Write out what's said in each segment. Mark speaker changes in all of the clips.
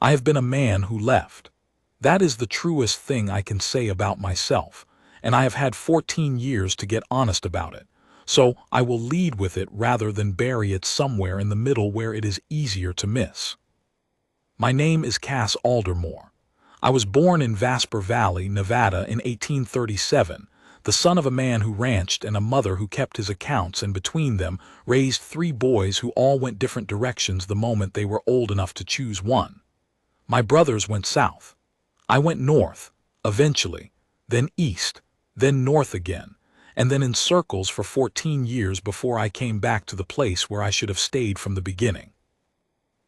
Speaker 1: I have been a man who left. That is the truest thing I can say about myself, and I have had 14 years to get honest about it. So I will lead with it rather than bury it somewhere in the middle where it is easier to miss. My name is Cass Aldermore. I was born in Vasper Valley, Nevada in 1837, the son of a man who ranched and a mother who kept his accounts, and between them raised 3 boys who all went different directions the moment they were old enough to choose one. My brothers went south. I went north, eventually, then east, then north again, and then in circles for 14 years before I came back to the place where I should have stayed from the beginning.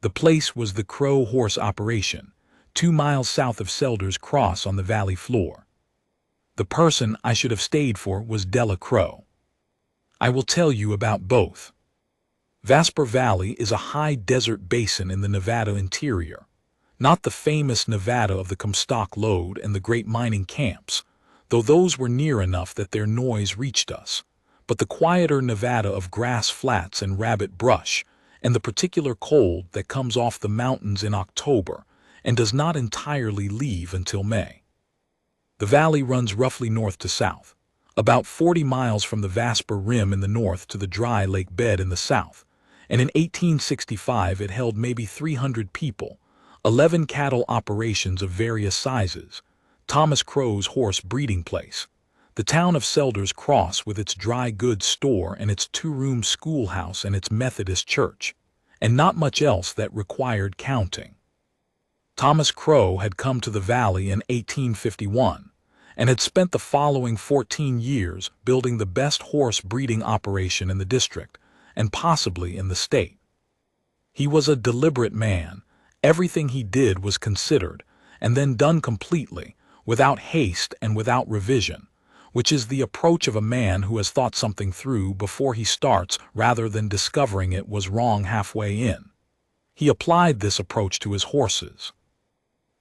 Speaker 1: The place was the Crow Horse Operation, 2 miles south of Selder's Cross on the valley floor. The person I should have stayed for was Della Crow. I will tell you about both. Vasper Valley is a high desert basin in the Nevada interior, not the famous Nevada of the Comstock Lode and the great mining camps, though those were near enough that their noise reached us, but the quieter Nevada of grass flats and rabbit brush, and the particular cold that comes off the mountains in October and does not entirely leave until May. The valley runs roughly north to south, about 40 miles from the Vasper Rim in the north to the dry lake bed in the south, and in 1865 it held maybe 300 people, 11 cattle operations of various sizes, Thomas Crow's horse breeding place, the town of Selder's Cross with its dry goods store and its 2-room schoolhouse and its Methodist church, and not much else that required counting. Thomas Crow had come to the valley in 1851 and had spent the following 14 years building the best horse breeding operation in the district and possibly in the state. He was a deliberate man. Everything he did was considered and then done completely, without haste and without revision, which is the approach of a man who has thought something through before he starts rather than discovering it was wrong halfway in. He applied this approach to his horses.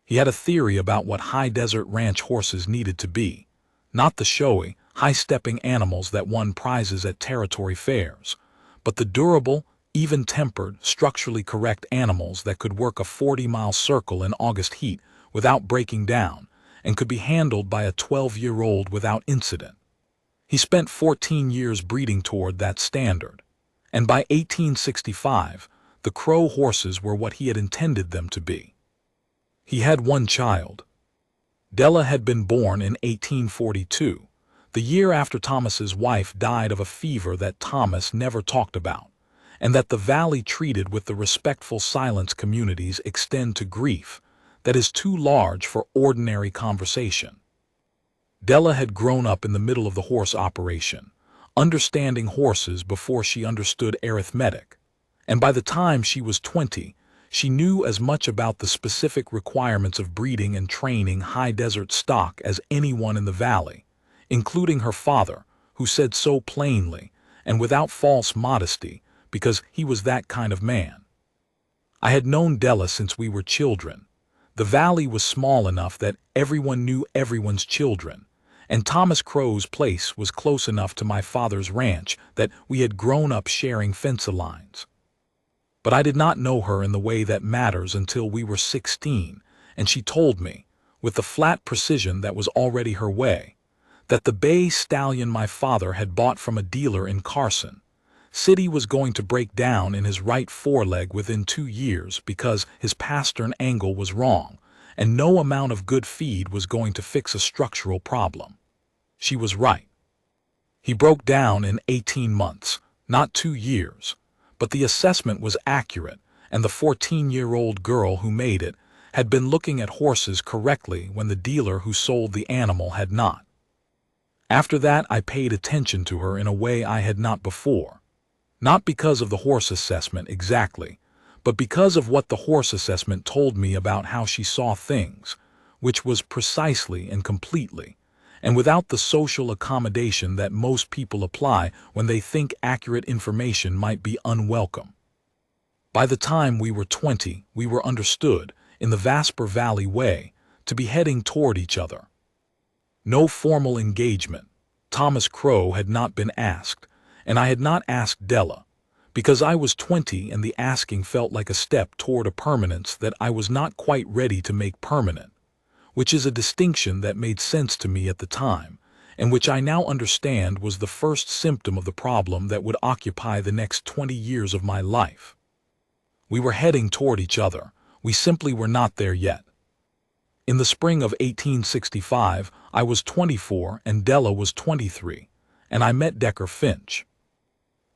Speaker 1: He had a theory about what high desert ranch horses needed to be, not the showy, high-stepping animals that one prizes at territory fairs, but the durable, even-tempered, structurally correct animals that could work a 40-mile circle in August heat without breaking down and could be handled by a 12-year-old without incident. He spent 14 years breeding toward that standard, and by 1865, the Crow horses were what he had intended them to be. He had one child. Della had been born in 1842, the year after Thomas's wife died of a fever that Thomas never talked about, and that the valley treated with the respectful silence communities extend to grief that is too large for ordinary conversation. Della had grown up in the middle of the horse operation, understanding horses before she understood arithmetic, and by the time she was 20, she knew as much about the specific requirements of breeding and training high desert stock as anyone in the valley, including her father, who said so plainly and without false modesty because he was that kind of man. I had known Della since we were children. The valley was small enough that everyone knew everyone's children, and Thomas Crow's place was close enough to my father's ranch that we had grown up sharing fence lines. But I did not know her in the way that matters until we were 16, and she told me, with the flat precision that was already her way, that the bay stallion my father had bought from a dealer in Carson City was going to break down in his right foreleg within 2 years because his pastern angle was wrong, and no amount of good feed was going to fix a structural problem. She was right. He broke down in 18 months, not 2 years. But the assessment was accurate, and the 14-year-old girl who made it had been looking at horses correctly when the dealer who sold the animal had not. After that, I paid attention to her in a way I had not before. Not because of the horse assessment exactly, but because of what the horse assessment told me about how she saw things, which was precisely and completely, and without the social accommodation that most people apply when they think accurate information might be unwelcome. By the time we were 20, we were understood, in the Vasper Valley way, to be heading toward each other. No formal engagement. Thomas Crow had not been asked, and I had not asked Della, because I was 20 and the asking felt like a step toward a permanence that I was not quite ready to make permanent, which is a distinction that made sense to me at the time, and which I now understand was the first symptom of the problem that would occupy the next 20 years of my life. We were heading toward each other. We simply were not there yet. In the spring of 1865, I was 24 and Della was 23, and I met Decker Finch.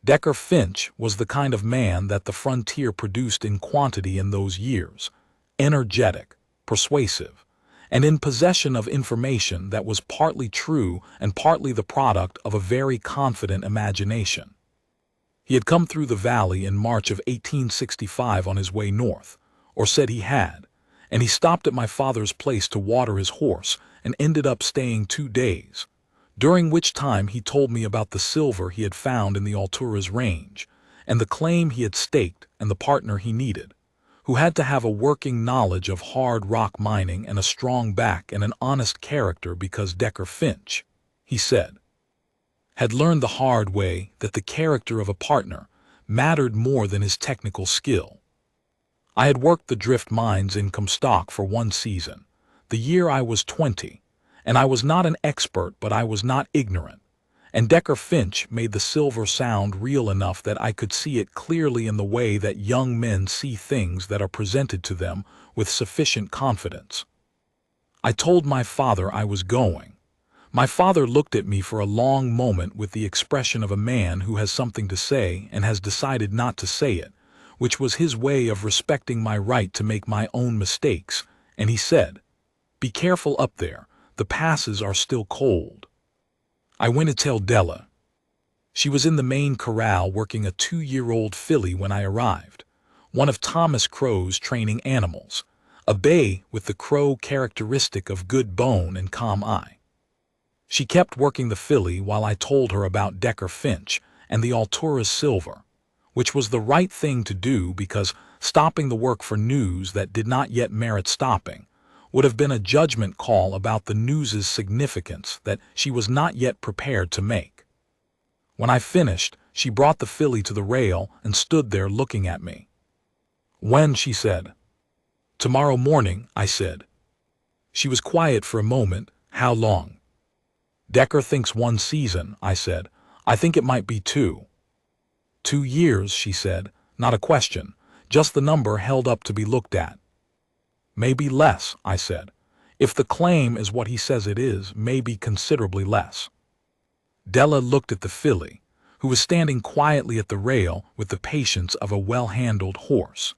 Speaker 1: Decker Finch was the kind of man that the frontier produced in quantity in those years: energetic, persuasive, and in possession of information that was partly true and partly the product of a very confident imagination. He had come through the valley in March of 1865 on his way north, or said he had, and he stopped at my father's place to water his horse and ended up staying 2 days, during which time he told me about the silver he had found in the Alturas Range, and the claim he had staked and the partner he needed, who had to have a working knowledge of hard rock mining and a strong back and an honest character, because Decker Finch, he said, had learned the hard way that the character of a partner mattered more than his technical skill. I had worked the drift mines in Comstock for 1 season, the year I was 20, and I was not an expert, but I was not ignorant, and Decker Finch made the silver sound real enough that I could see it clearly in the way that young men see things that are presented to them with sufficient confidence. I told my father I was going. My father looked at me for a long moment with the expression of a man who has something to say and has decided not to say it, which was his way of respecting my right to make my own mistakes, and he said, "Be careful up there, the passes are still cold." I went to tell Della. She was in the main corral working a 2-year-old filly when I arrived, one of Thomas Crow's training animals, a bay with the Crow characteristic of good bone and calm eye. She kept working the filly while I told her about Decker Finch and the Alturas silver, which was the right thing to do, because stopping the work for news that did not yet merit stopping would have been a judgment call about the news's significance that she was not yet prepared to make. When I finished, she brought the filly to the rail and stood there looking at me. "When?" she said. "Tomorrow morning," I said. She was quiet for a moment. "How long?" "Decker thinks 1 season," I said. "I think it might be 2. 2 years," she said. "Not a question, just the number held up to be looked at." "Maybe less," I said. "If the claim is what he says it is, maybe considerably less." Della looked at the filly, who was standing quietly at the rail with the patience of a well-handled horse.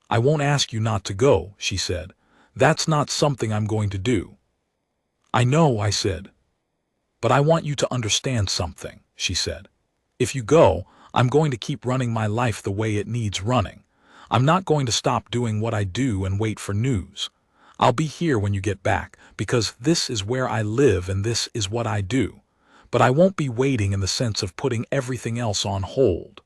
Speaker 1: "I won't ask you not to go," she said. "That's not something I'm going to do." "I know," I said. "But I want you to understand something," she said. "If you go, I'm going to keep running my life the way it needs running. I'm not going to stop doing what I do and wait for news. I'll be here when you get back, because this is where I live and this is what I do. But I won't be waiting in the sense of putting everything else on hold."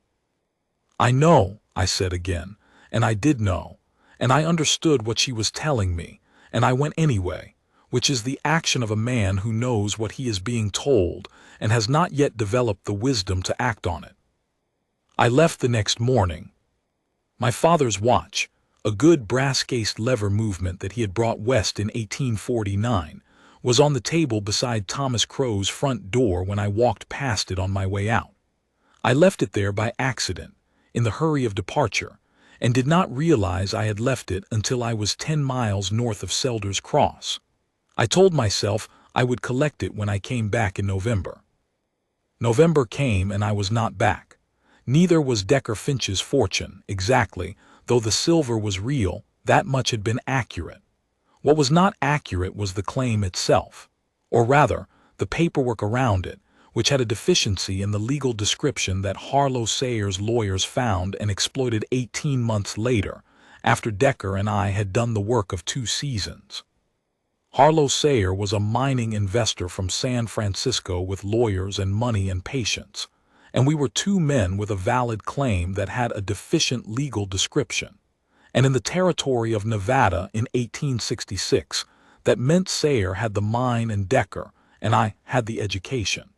Speaker 1: "I know," I said again, and I did know, and I understood what she was telling me, and I went anyway, which is the action of a man who knows what he is being told and has not yet developed the wisdom to act on it. I left the next morning. My father's watch, a good brass-cased lever movement that he had brought west in 1849, was on the table beside Thomas Crow's front door when I walked past it on my way out. I left it there by accident, in the hurry of departure, and did not realize I had left it until I was 10 miles north of Selder's Cross. I told myself I would collect it when I came back in November. November came and I was not back. Neither was Decker Finch's fortune, exactly, though the silver was real, that much had been accurate. What was not accurate was the claim itself, or rather, the paperwork around it, which had a deficiency in the legal description that Harlow Sayers' lawyers found and exploited 18 months later, after Decker and I had done the work of 2 seasons. Harlow Sayer was a mining investor from San Francisco with lawyers and money and patience, and we were 2 men with a valid claim that had a deficient legal description. And in the territory of Nevada in 1866, that meant Sayer had the mine and Decker, and I had the education.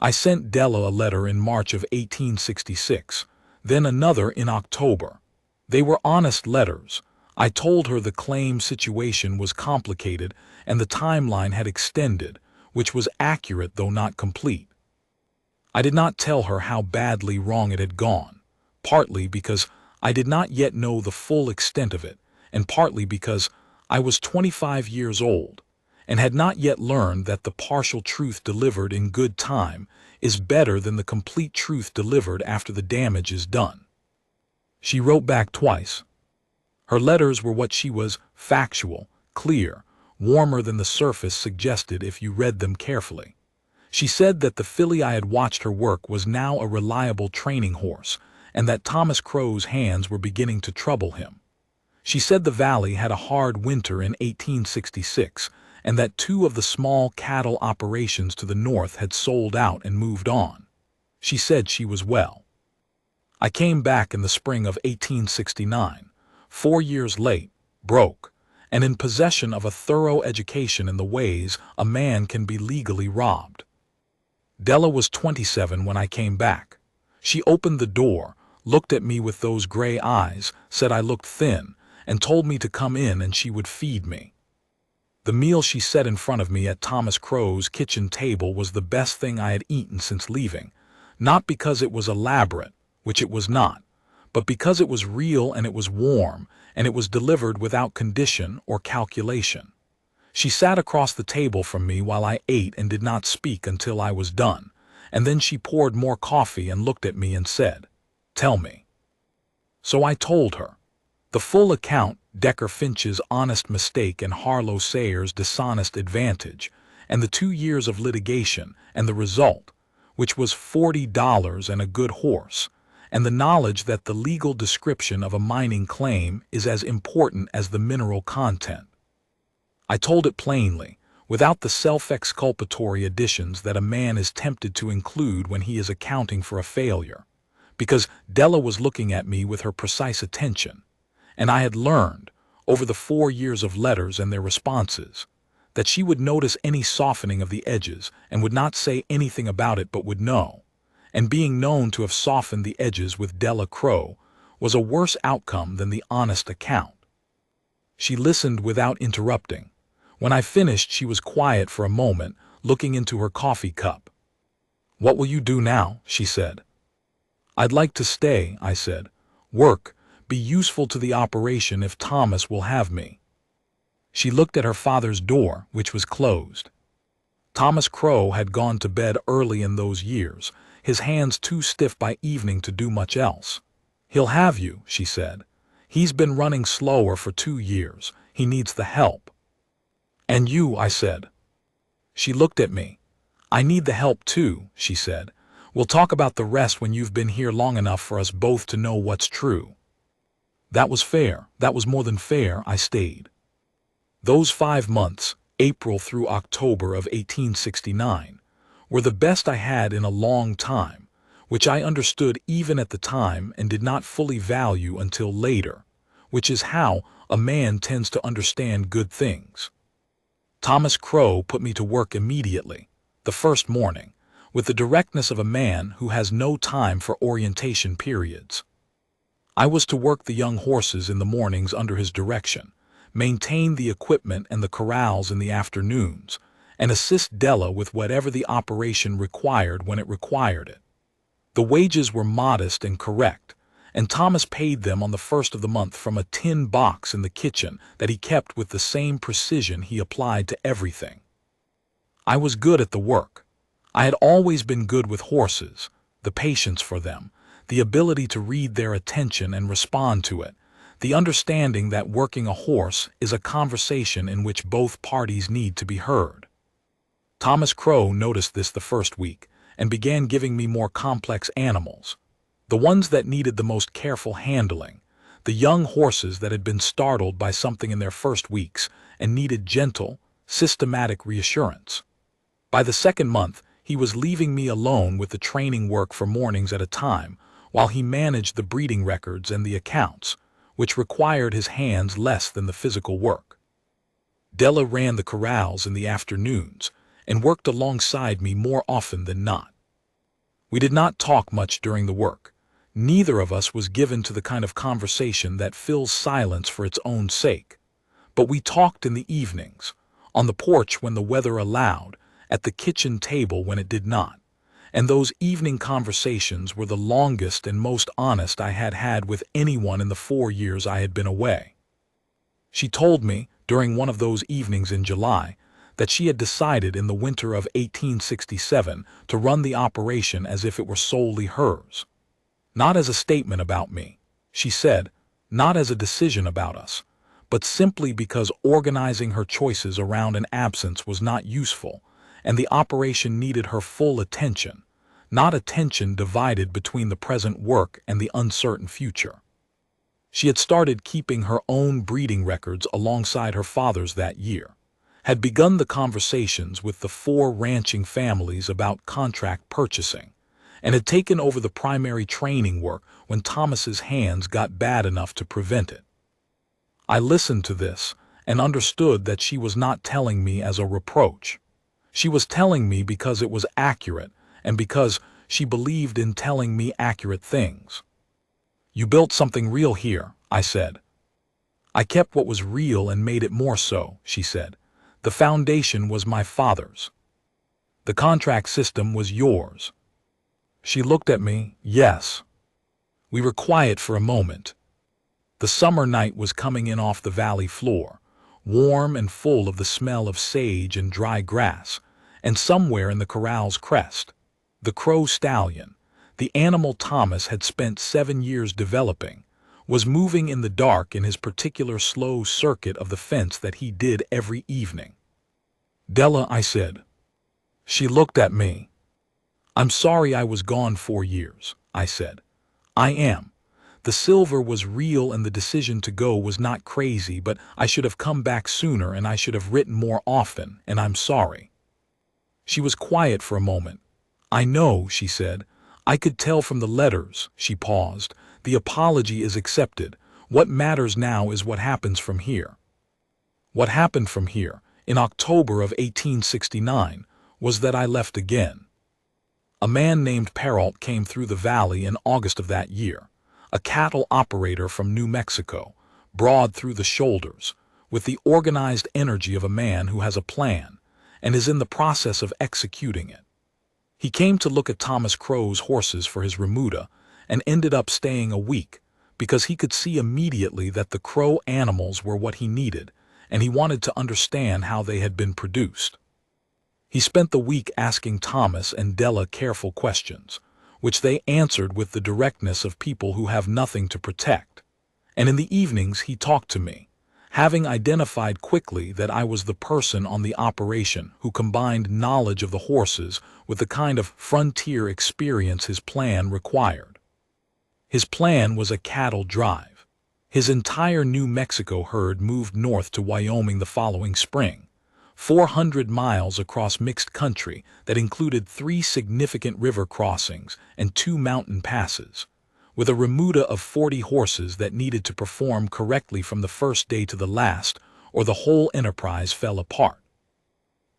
Speaker 1: I sent Della a letter in March of 1866, then another in October. They were honest letters. I told her the claim situation was complicated and the timeline had extended, which was accurate though not complete. I did not tell her how badly wrong it had gone, partly because I did not yet know the full extent of it, and partly because I was 25 years old and had not yet learned that the partial truth delivered in good time is better than the complete truth delivered after the damage is done. She wrote back twice. Her letters were what she was: factual, clear, warmer than the surface suggested if you read them carefully. She said that the filly I had watched her work was now a reliable training horse, and that Thomas Crow's hands were beginning to trouble him. She said the valley had a hard winter in 1866, and that 2 of the small cattle operations to the north had sold out and moved on. She said she was well. I came back in the spring of 1869, 4 years late, broke, and in possession of a thorough education in the ways a man can be legally robbed. Della was 27 when I came back. She opened the door, looked at me with those gray eyes, said I looked thin, and told me to come in and she would feed me. The meal she set in front of me at Thomas Crow's kitchen table was the best thing I had eaten since leaving, not because it was elaborate, which it was not, but because it was real and it was warm, and it was delivered without condition or calculation. She sat across the table from me while I ate and did not speak until I was done, and then she poured more coffee and looked at me and said, "Tell me." So I told her. The full account, Decker Finch's honest mistake and Harlow Sayers' dishonest advantage, and the 2 years of litigation, and the result, which was $40 and a good horse, and the knowledge that the legal description of a mining claim is as important as the mineral content. I told it plainly, without the self-exculpatory additions that a man is tempted to include when he is accounting for a failure, because Della was looking at me with her precise attention, and I had learned, over the 4 years of letters and their responses, that she would notice any softening of the edges and would not say anything about it but would know, and being known to have softened the edges with Della Crow was a worse outcome than the honest account. She listened without interrupting. When I finished, she was quiet for a moment, looking into her coffee cup. "What will you do now?" she said. "I'd like to stay," I said. "Work, be useful to the operation if Thomas will have me." She looked at her father's door, which was closed. Thomas Crow had gone to bed early in those years, his hands too stiff by evening to do much else. "He'll have you," she said. "He's been running slower for 2 years. He needs the help." "And you," I said. She looked at me. "I need the help too," she said. "We'll talk about the rest when you've been here long enough for us both to know what's true." That was fair. That was more than fair. I stayed. Those 5 months, April through October of 1869, were the best I had in a long time, which I understood even at the time and did not fully value until later, which is how a man tends to understand good things. Thomas Crow put me to work immediately, the first morning, with the directness of a man who has no time for orientation periods. I was to work the young horses in the mornings under his direction, maintain the equipment and the corrals in the afternoons, and assist Della with whatever the operation required when it required it. The wages were modest and correct, and Thomas paid them on the 1st of the month from a tin box in the kitchen that he kept with the same precision he applied to everything. I was good at the work. I had always been good with horses, the patience for them, the ability to read their attention and respond to it, the understanding that working a horse is a conversation in which both parties need to be heard. Thomas Crow noticed this the first week and began giving me more complex animals, the ones that needed the most careful handling, the young horses that had been startled by something in their first weeks and needed gentle, systematic reassurance. By the 2nd month, he was leaving me alone with the training work for mornings at a time, while he managed the breeding records and the accounts, which required his hands less than the physical work. Della ran the corrals in the afternoons and worked alongside me more often than not. We did not talk much during the work. Neither of us was given to the kind of conversation that fills silence for its own sake. But we talked in the evenings, on the porch when the weather allowed, at the kitchen table when it did not. And those evening conversations were the longest and most honest I had had with anyone in the 4 years I had been away. She told me, during one of those evenings in July, that she had decided in the winter of 1867 to run the operation as if it were solely hers. Not as a statement about me, she said, not as a decision about us, but simply because organizing her choices around an absence was not useful, and the operation needed her full attention, not attention divided between the present work and the uncertain future. She had started keeping her own breeding records alongside her father's that year, had begun the conversations with the 4 ranching families about contract purchasing, and had taken over the primary training work when Thomas's hands got bad enough to prevent it. I listened to this and understood that she was not telling me as a reproach. She was telling me because it was accurate and because she believed in telling me accurate things. "You built something real here," I said. "I kept what was real and made it more so," she said. "The foundation was my father's. The contract system was yours." She looked at me. "Yes." We were quiet for a moment. The summer night was coming in off the valley floor, warm and full of the smell of sage and dry grass, and somewhere in the corral's crest, the Crow stallion, the animal Thomas had spent 7 years developing, was moving in the dark in his particular slow circuit of the fence that he did every evening. "Della," I said. She looked at me. "I'm sorry I was gone 4 years," I said. "I am. The silver was real and the decision to go was not crazy, but I should have come back sooner and I should have written more often, and I'm sorry." She was quiet for a moment. "I know," she said. "I could tell from the letters." She paused. "The apology is accepted. What matters now is what happens from here." What happened from here, in October of 1869, was that I left again. A man named Perrault came through the valley in August of that year, a cattle operator from New Mexico, broad through the shoulders, with the organized energy of a man who has a plan and is in the process of executing it. He came to look at Thomas Crow's horses for his remuda and ended up staying a week because he could see immediately that the Crow animals were what he needed, and he wanted to understand how they had been produced. He spent the week asking Thomas and Della careful questions, which they answered with the directness of people who have nothing to protect. And in the evenings he talked to me, having identified quickly that I was the person on the operation who combined knowledge of the horses with the kind of frontier experience his plan required. His plan was a cattle drive. His entire New Mexico herd moved north to Wyoming the following spring, 400 miles across mixed country that included 3 significant river crossings and 2 mountain passes, with a remuda of 40 horses that needed to perform correctly from the first day to the last, or the whole enterprise fell apart.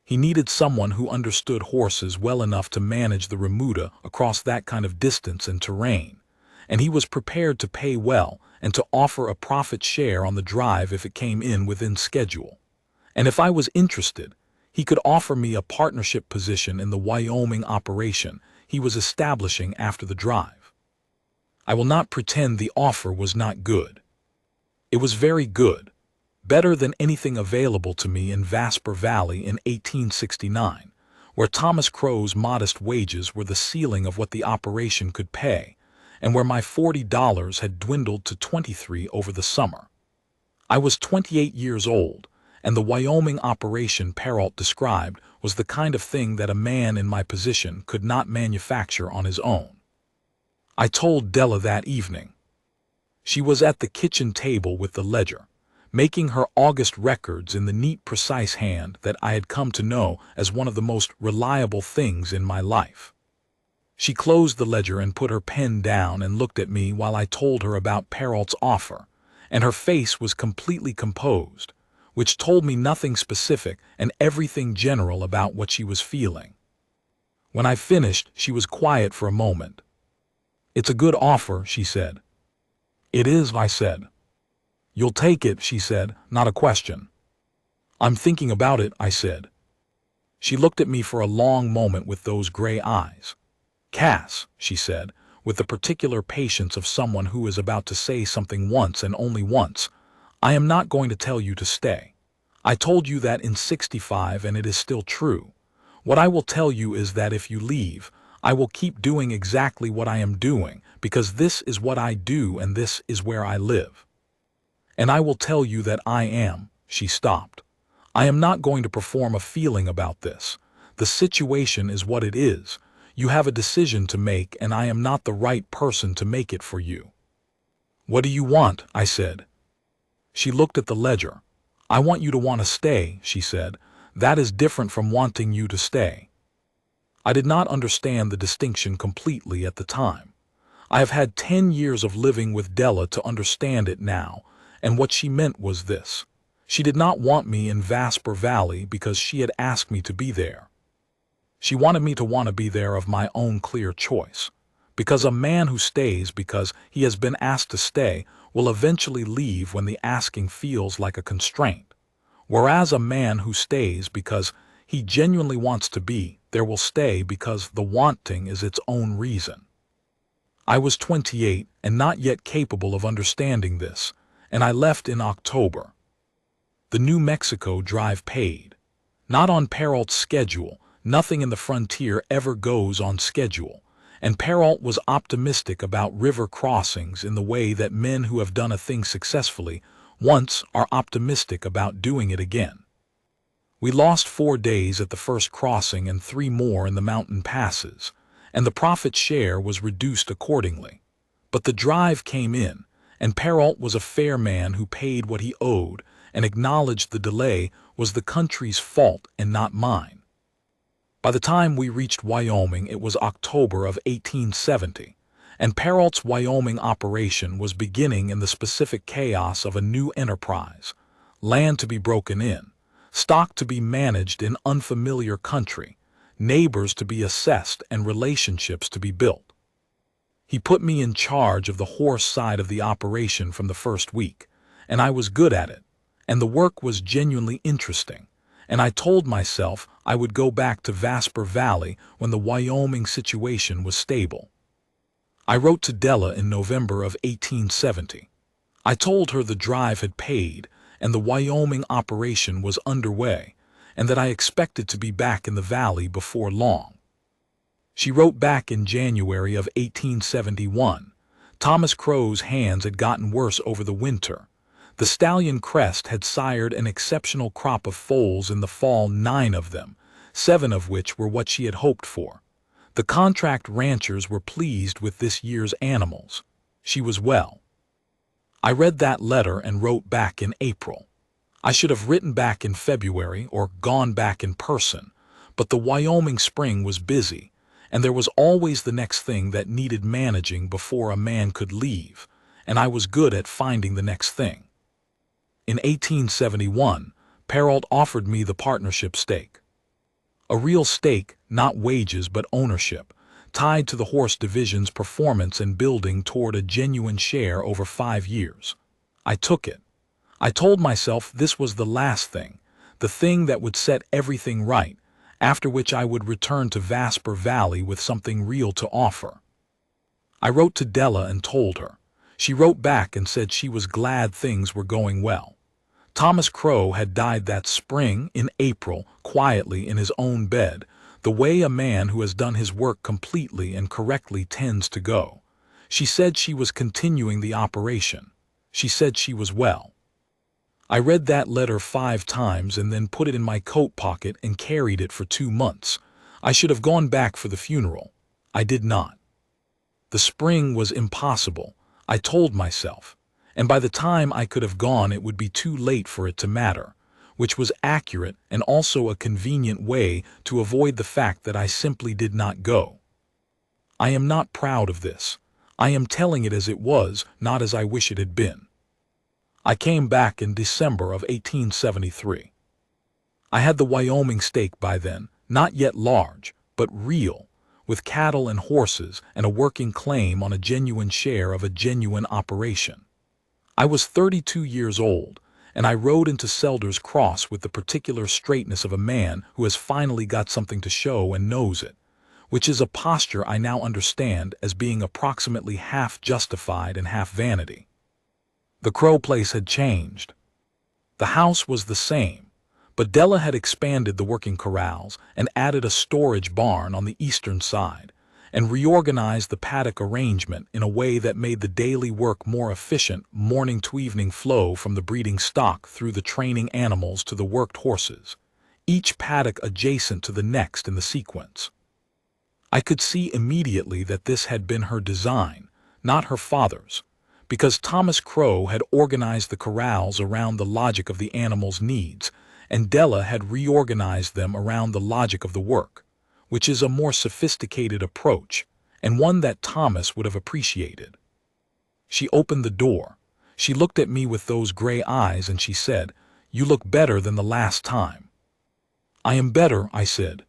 Speaker 1: He needed someone who understood horses well enough to manage the remuda across that kind of distance and terrain, and he was prepared to pay well and to offer a profit share on the drive if it came in within schedule. And if I was interested, he could offer me a partnership position in the Wyoming operation he was establishing after the drive. I will not pretend the offer was not good. It was very good, better than anything available to me in Vasper Valley in 1869, where Thomas Crow's modest wages were the ceiling of what the operation could pay, and where my $40 had dwindled to $23 over the summer. I was 28 years old, and the Wyoming operation Perrault described was the kind of thing that a man in my position could not manufacture on his own. I told Della that evening. She was at the kitchen table with the ledger, making her August records in the neat, precise hand that I had come to know as one of the most reliable things in my life. She closed the ledger and put her pen down and looked at me while I told her about Perrault's offer, and her face was completely composed, which told me nothing specific and everything general about what she was feeling. When I finished, she was quiet for a moment. "It's a good offer," she said. "It is," I said. "You'll take it," she said, not a question. "I'm thinking about it," I said. She looked at me for a long moment with those gray eyes. "Cass," she said, with the particular patience of someone who is about to say something once and only once, "I am not going to tell you to stay. I told you that in '65 and it is still true. What I will tell you is that if you leave, I will keep doing exactly what I am doing because this is what I do and this is where I live. And I will tell you that I am," she stopped. "I am not going to perform a feeling about this. The situation is what it is. You have a decision to make and I am not the right person to make it for you." "What do you want?" I said. She looked at the ledger. "I want you to want to stay," she said. "That is different from wanting you to stay." I did not understand the distinction completely at the time. I have had 10 years of living with Della to understand it now, and what she meant was this. She did not want me in Vasper Valley because she had asked me to be there. She wanted me to want to be there of my own clear choice. Because a man who stays because he has been asked to stay will eventually leave when the asking feels like a constraint. Whereas a man who stays because he genuinely wants to be there will stay because the wanting is its own reason. I was 28 and not yet capable of understanding this, and I left in October. The New Mexico drive paid. Not on Perrault's schedule. Nothing in the frontier ever goes on schedule, and Perrault was optimistic about river crossings in the way that men who have done a thing successfully once are optimistic about doing it again. We lost 4 days at the first crossing and 3 more in the mountain passes, and the profit share was reduced accordingly. But the drive came in, and Perrault was a fair man who paid what he owed and acknowledged the delay was the country's fault and not mine. By the time we reached Wyoming, it was October of 1870, and Perrault's Wyoming operation was beginning in the specific chaos of a new enterprise, land to be broken in, stock to be managed in unfamiliar country, neighbors to be assessed and relationships to be built. He put me in charge of the horse side of the operation from the first week, and I was good at it, and the work was genuinely interesting, and I told myself I would go back to Vasper Valley when the Wyoming situation was stable. I wrote to Della in November of 1870. I told her the drive had paid and the Wyoming operation was underway, and that I expected to be back in the valley before long. She wrote back in January of 1871. Thomas Crow's hands had gotten worse over the winter. The stallion Crest had sired an exceptional crop of foals in the fall, 9 of them, 7 of which were what she had hoped for. The contract ranchers were pleased with this year's animals. She was well. I read that letter and wrote back in April. I should have written back in February or gone back in person, but the Wyoming spring was busy, and there was always the next thing that needed managing before a man could leave, and I was good at finding the next thing. In 1871, Perrault offered me the partnership stake. A real stake, not wages but ownership, tied to the horse division's performance and building toward a genuine share over 5 years. I took it. I told myself this was the last thing, the thing that would set everything right, after which I would return to Vasper Valley with something real to offer. I wrote to Della and told her. She wrote back and said she was glad things were going well. Thomas Crow had died that spring in April, quietly in his own bed, the way a man who has done his work completely and correctly tends to go. She said she was continuing the operation. She said she was well. I read that letter 5 times and then put it in my coat pocket and carried it for 2 months. I should have gone back for the funeral. I did not. The spring was impossible, I told myself, and by the time I could have gone it would be too late for it to matter, which was accurate and also a convenient way to avoid the fact that I simply did not go. I am not proud of this. I am telling it as it was, not as I wish it had been. I came back in December of 1873. I had the Wyoming stake by then, not yet large, but real, with cattle and horses and a working claim on a genuine share of a genuine operation. I was 32 years old, and I rode into Selder's Cross with the particular straightness of a man who has finally got something to show and knows it, which is a posture I now understand as being approximately half justified and half vanity. The Crow place had changed. The house was the same, but Della had expanded the working corrals and added a storage barn on the eastern side, and reorganized the paddock arrangement in a way that made the daily work more efficient, morning to evening flow from the breeding stock through the training animals to the worked horses, each paddock adjacent to the next in the sequence. I could see immediately that this had been her design, not her father's, because Thomas Crow had organized the corrals around the logic of the animals' needs, and Della had reorganized them around the logic of the work, which is a more sophisticated approach, and one that Thomas would have appreciated. She opened the door. She looked at me with those gray eyes and she said, "You look better than the last time." "I am better," I said.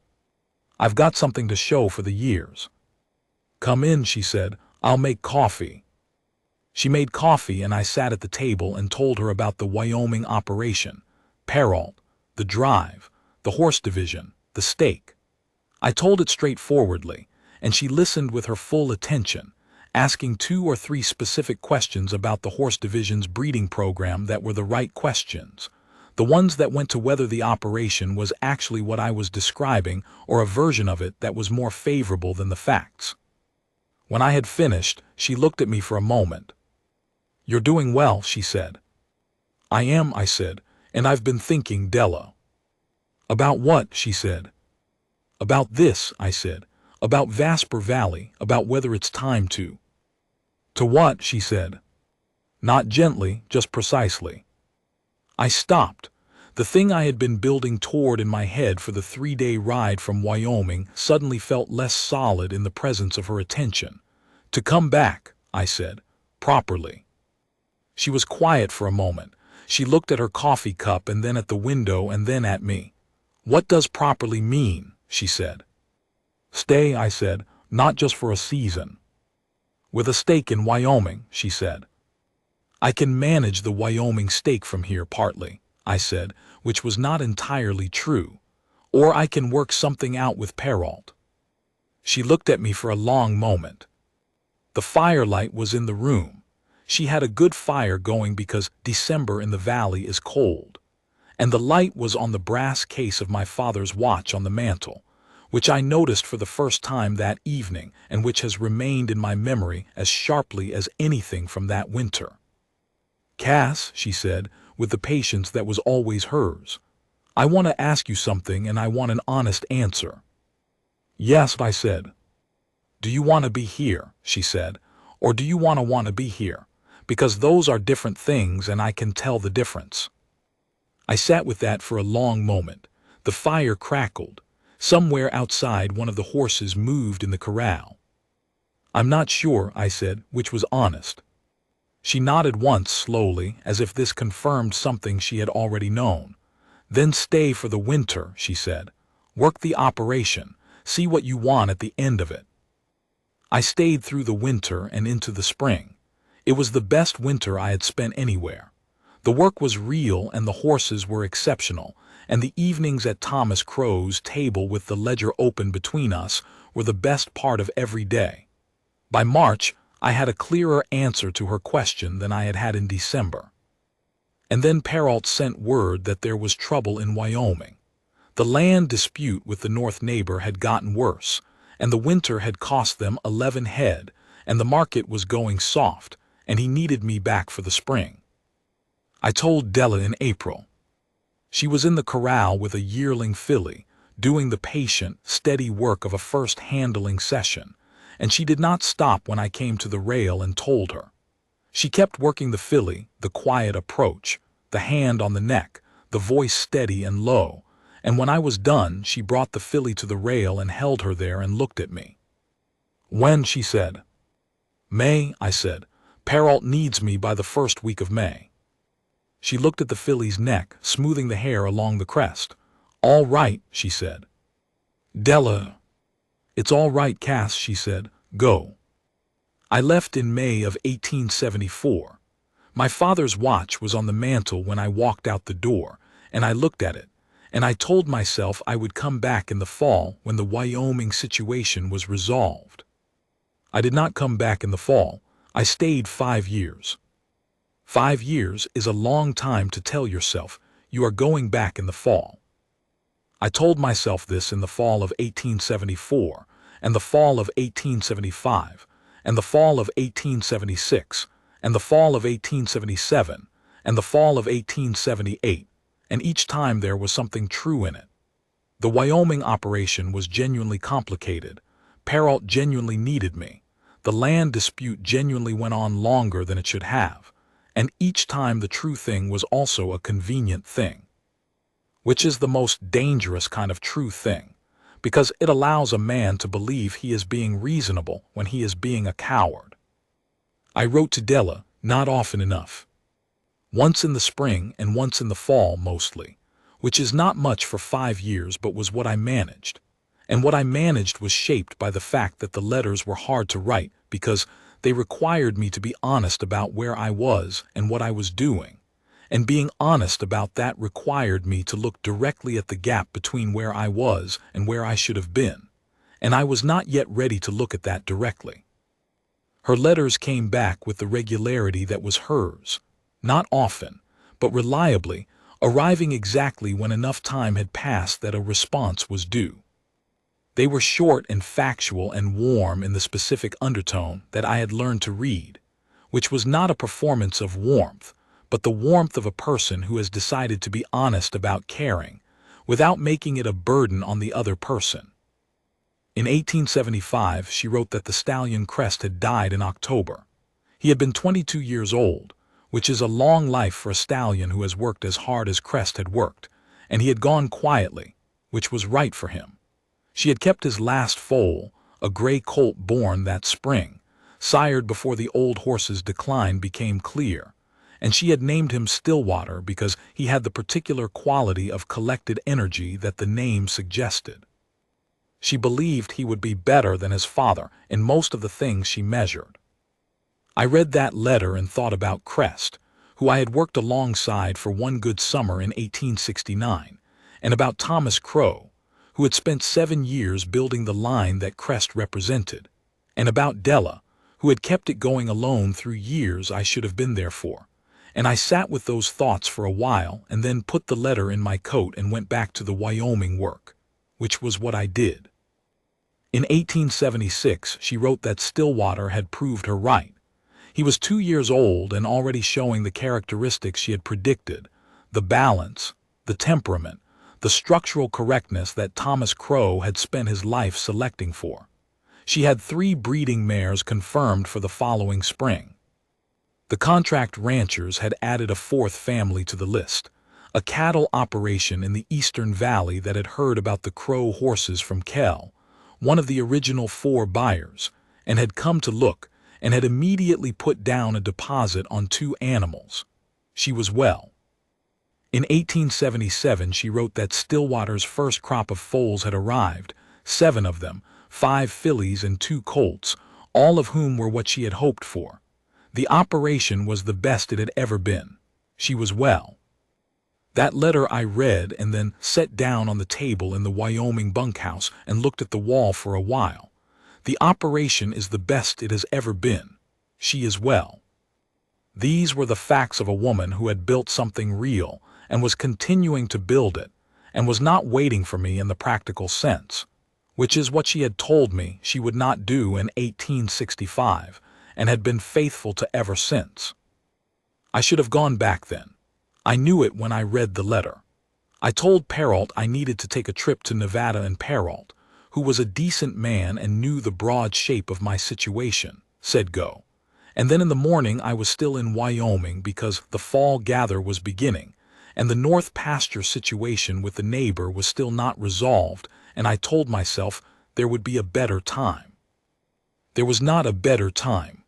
Speaker 1: "I've got something to show for the years." "Come in," she said. "I'll make coffee." She made coffee and I sat at the table and told her about the Wyoming operation, Perrault, the drive, the horse division, the stake. I told it straightforwardly, and she listened with her full attention, asking 2 or 3 specific questions about the horse division's breeding program that were the right questions, the ones that went to whether the operation was actually what I was describing or a version of it that was more favorable than the facts. When I had finished, she looked at me for a moment. "You're doing well," she said. "I am," I said, "and I've been thinking, Della." "About what?" she said. "About this," I said. "About Vasper Valley, about whether it's time to." "To what?" she said. Not gently, just precisely. I stopped. The thing I had been building toward in my head for the 3-day ride from Wyoming suddenly felt less solid in the presence of her attention. "To come back," I said, "properly." She was quiet for a moment. She looked at her coffee cup and then at the window and then at me. "What does properly mean?" she said. "Stay," I said, "not just for a season." "With a stake in Wyoming," she said. "I can manage the Wyoming stake from here partly," I said, which was not entirely true. "Or I can work something out with Perrault." She looked at me for a long moment. The firelight was in the room. She had a good fire going because December in the valley is cold. And the light was on the brass case of my father's watch on the mantel, which I noticed for the first time that evening and which has remained in my memory as sharply as anything from that winter. "Cass," she said, with the patience that was always hers, "I want to ask you something and I want an honest answer." "Yes," I said. "Do you want to be here," she said, "or do you want to be here? Because those are different things and I can tell the difference." I sat with that for a long moment. The fire crackled. Somewhere outside one of the horses moved in the corral. "I'm not sure," I said, which was honest. She nodded once slowly, as if this confirmed something she had already known. "Then stay for the winter," she said. "Work the operation. See what you want at the end of it." I stayed through the winter and into the spring. It was the best winter I had spent anywhere. The work was real and the horses were exceptional, and the evenings at Thomas Crow's table with the ledger open between us were the best part of every day. By March, I had a clearer answer to her question than I had had in December. And then Perrault sent word that there was trouble in Wyoming. The land dispute with the north neighbor had gotten worse, and the winter had cost them 11 head, and the market was going soft, and he needed me back for the spring. I told Della in April. She was in the corral with a yearling filly, doing the patient, steady work of a first handling session, and she did not stop when I came to the rail and told her. She kept working the filly, the quiet approach, the hand on the neck, the voice steady and low, and when I was done she brought the filly to the rail and held her there and looked at me. "When?" she said. "May," I said. "Perrault needs me by the 1st week of May." She looked at the filly's neck, smoothing the hair along the crest. "All right," she said. "Della." "It's all right, Cass," she said. "Go." I left in May of 1874. My father's watch was on the mantel when I walked out the door, and I looked at it, and I told myself I would come back in the fall when the Wyoming situation was resolved. I did not come back in the fall. I stayed 5 years. 5 years is a long time to tell yourself you are going back in the fall. I told myself this in the fall of 1874, and the fall of 1875, and the fall of 1876, and the fall of 1877, and the fall of 1878, and each time there was something true in it. The Wyoming operation was genuinely complicated. Perrault genuinely needed me. The land dispute genuinely went on longer than it should have, and each time the true thing was also a convenient thing, which is the most dangerous kind of true thing, because it allows a man to believe he is being reasonable when he is being a coward. I wrote to Della, not often enough. Once in the spring and once in the fall mostly, which is not much for 5 years but was what I managed. And what I managed was shaped by the fact that the letters were hard to write because they required me to be honest about where I was and what I was doing. And being honest about that required me to look directly at the gap between where I was and where I should have been. And I was not yet ready to look at that directly. Her letters came back with the regularity that was hers, not often, but reliably, arriving exactly when enough time had passed that a response was due. They were short and factual and warm in the specific undertone that I had learned to read, which was not a performance of warmth, but the warmth of a person who has decided to be honest about caring, without making it a burden on the other person. In 1875, she wrote that the stallion Crest had died in October. He had been 22 years old, which is a long life for a stallion who has worked as hard as Crest had worked, and he had gone quietly, which was right for him. She had kept his last foal, a gray colt born that spring, sired before the old horse's decline became clear, and she had named him Stillwater because he had the particular quality of collected energy that the name suggested. She believed he would be better than his father in most of the things she measured. I read that letter and thought about Crest, who I had worked alongside for one good summer in 1869, and about Thomas Crow, who had spent 7 years building the line that Crest represented, and about Della, who had kept it going alone through years I should have been there for. And I sat with those thoughts for a while and then put the letter in my coat and went back to the Wyoming work, which was what I did. In 1876, she wrote that Stillwater had proved her right. He was 2 years old and already showing the characteristics she had predicted, the balance, the temperament, the structural correctness that Thomas Crow had spent his life selecting for. She had 3 breeding mares confirmed for the following spring. The contract ranchers had added a 4th family to the list, a cattle operation in the Eastern Valley that had heard about the Crow horses from Kell, one of the original 4 buyers, and had come to look and had immediately put down a deposit on 2 animals. She was well. In 1877, she wrote that Stillwater's first crop of foals had arrived, 7 of them, 5 fillies and 2 colts, all of whom were what she had hoped for. The operation was the best it had ever been. She was well. That letter I read and then sat down on the table in the Wyoming bunkhouse and looked at the wall for a while. The operation is the best it has ever been. She is well. These were the facts of a woman who had built something real and was continuing to build it, and was not waiting for me in the practical sense, which is what she had told me she would not do in 1865, and had been faithful to ever since. I should have gone back then. I knew it when I read the letter. I told Perrault I needed to take a trip to Nevada, and Perrault, who was a decent man and knew the broad shape of my situation, said go. And then in the morning I was still in Wyoming because the fall gather was beginning, and the North Pasture situation with the neighbor was still not resolved, and I told myself there would be a better time. There was not a better time.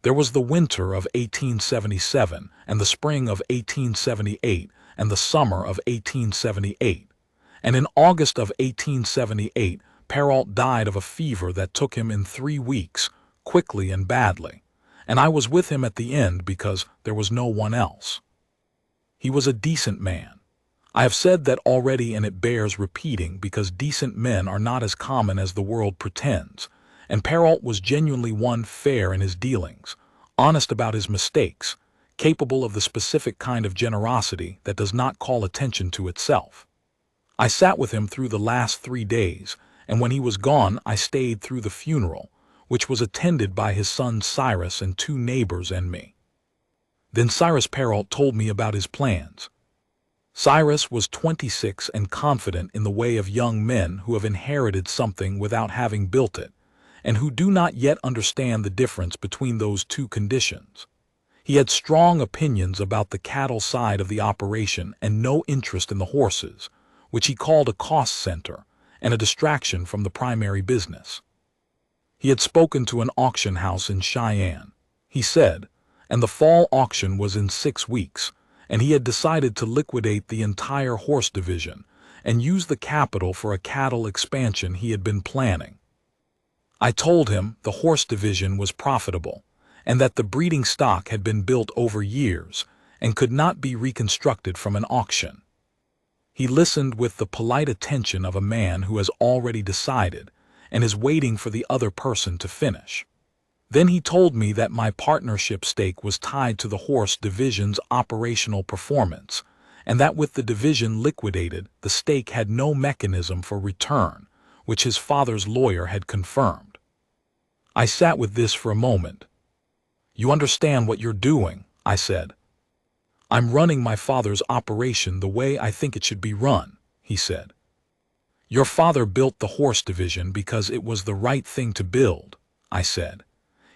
Speaker 1: There was the winter of 1877, and the spring of 1878, and the summer of 1878. And in August of 1878, Perrault died of a fever that took him in 3 weeks, quickly and badly, and I was with him at the end because there was no one else. He was a decent man. I have said that already, and it bears repeating because decent men are not as common as the world pretends, and Perrault was genuinely one, fair in his dealings, honest about his mistakes, capable of the specific kind of generosity that does not call attention to itself. I sat with him through the last 3 days, and when he was gone I stayed through the funeral, which was attended by his son Cyrus and 2 neighbors and me. Then Cyrus Perrault told me about his plans. Cyrus was 26 and confident in the way of young men who have inherited something without having built it, and who do not yet understand the difference between those 2 conditions. He had strong opinions about the cattle side of the operation and no interest in the horses, which he called a cost center and a distraction from the primary business. He had spoken to an auction house in Cheyenne, he said, and the fall auction was in 6 weeks, and he had decided to liquidate the entire horse division and use the capital for a cattle expansion he had been planning. I told him the horse division was profitable and that the breeding stock had been built over years and could not be reconstructed from an auction. He listened with the polite attention of a man who has already decided and is waiting for the other person to finish. Then he told me that my partnership stake was tied to the horse division's operational performance, and that with the division liquidated, the stake had no mechanism for return, which his father's lawyer had confirmed. I sat with this for a moment. "You understand what you're doing," I said. "I'm running my father's operation the way I think it should be run," he said. "Your father built the horse division because it was the right thing to build," I said.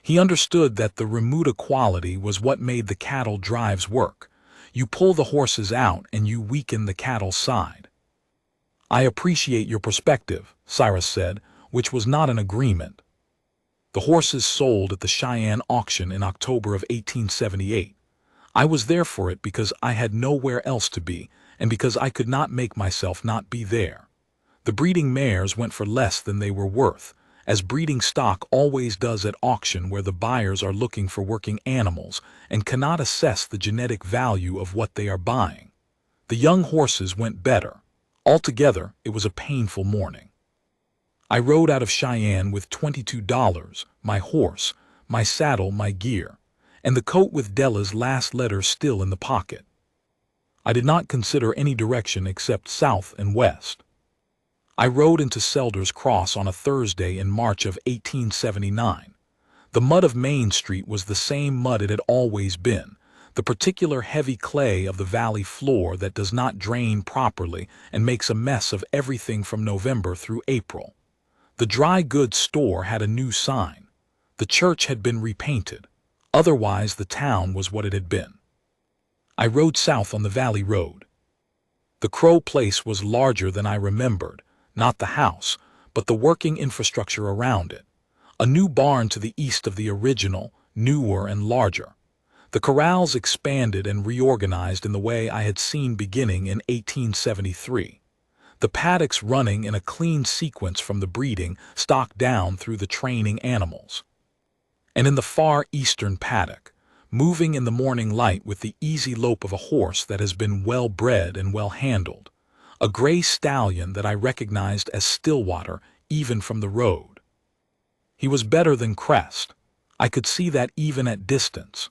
Speaker 1: "He understood that the remuda quality was what made the cattle drives work. You pull the horses out and you weaken the cattle side." "I appreciate your perspective," Cyrus said, which was not an agreement. The horses sold at the Cheyenne auction in October of 1878. I was there for it because I had nowhere else to be, and because I could not make myself not be there. The breeding mares went for less than they were worth, as breeding stock always does at auction, where the buyers are looking for working animals and cannot assess the genetic value of what they are buying. The young horses went better. Altogether, it was a painful morning. I rode out of Cheyenne with $22, my horse, my saddle, my gear, and the coat with Della's last letter still in the pocket. I did not consider any direction except south and west. I rode into Selder's Cross on a Thursday in March of 1879. The mud of Main Street was the same mud it had always been, the particular heavy clay of the valley floor that does not drain properly and makes a mess of everything from November through April. The dry goods store had a new sign. The church had been repainted. Otherwise, the town was what it had been. I rode south on the Valley Road. The Crow place was larger than I remembered, not the house, but the working infrastructure around it. A new barn to the east of the original, newer and larger. The corrals expanded and reorganized in the way I had seen beginning in 1873. The paddocks running in a clean sequence from the breeding stock down through the training animals. And in the far eastern paddock, moving in the morning light with the easy lope of a horse that has been well bred and well handled, a gray stallion that I recognized as Stillwater even from the road. He was better than Crest. I could see that even at distance.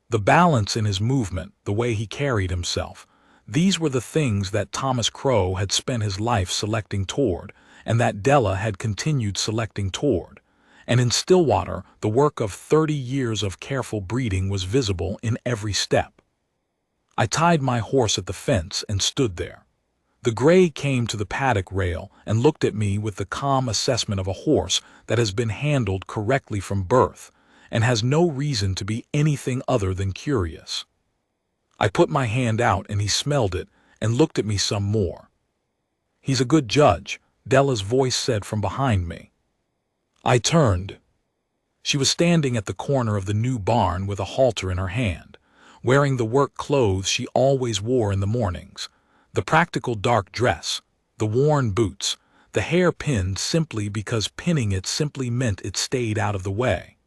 Speaker 1: The balance in his movement, the way he carried himself, these were the things that Thomas Crow had spent his life selecting toward, and that Della had continued selecting toward. And in Stillwater, the work of 30 years of careful breeding was visible in every step. I tied my horse at the fence and stood there. The gray came to the paddock rail and looked at me with the calm assessment of a horse that has been handled correctly from birth and has no reason to be anything other than curious. I put my hand out and he smelled it and looked at me some more. "He's a good judge," Della's voice said from behind me. I turned. She was standing at the corner of the new barn with a halter in her hand, wearing the work clothes she always wore in the mornings, the practical dark dress, the worn boots, the hair pinned simply because pinning it simply meant it stayed out of the way.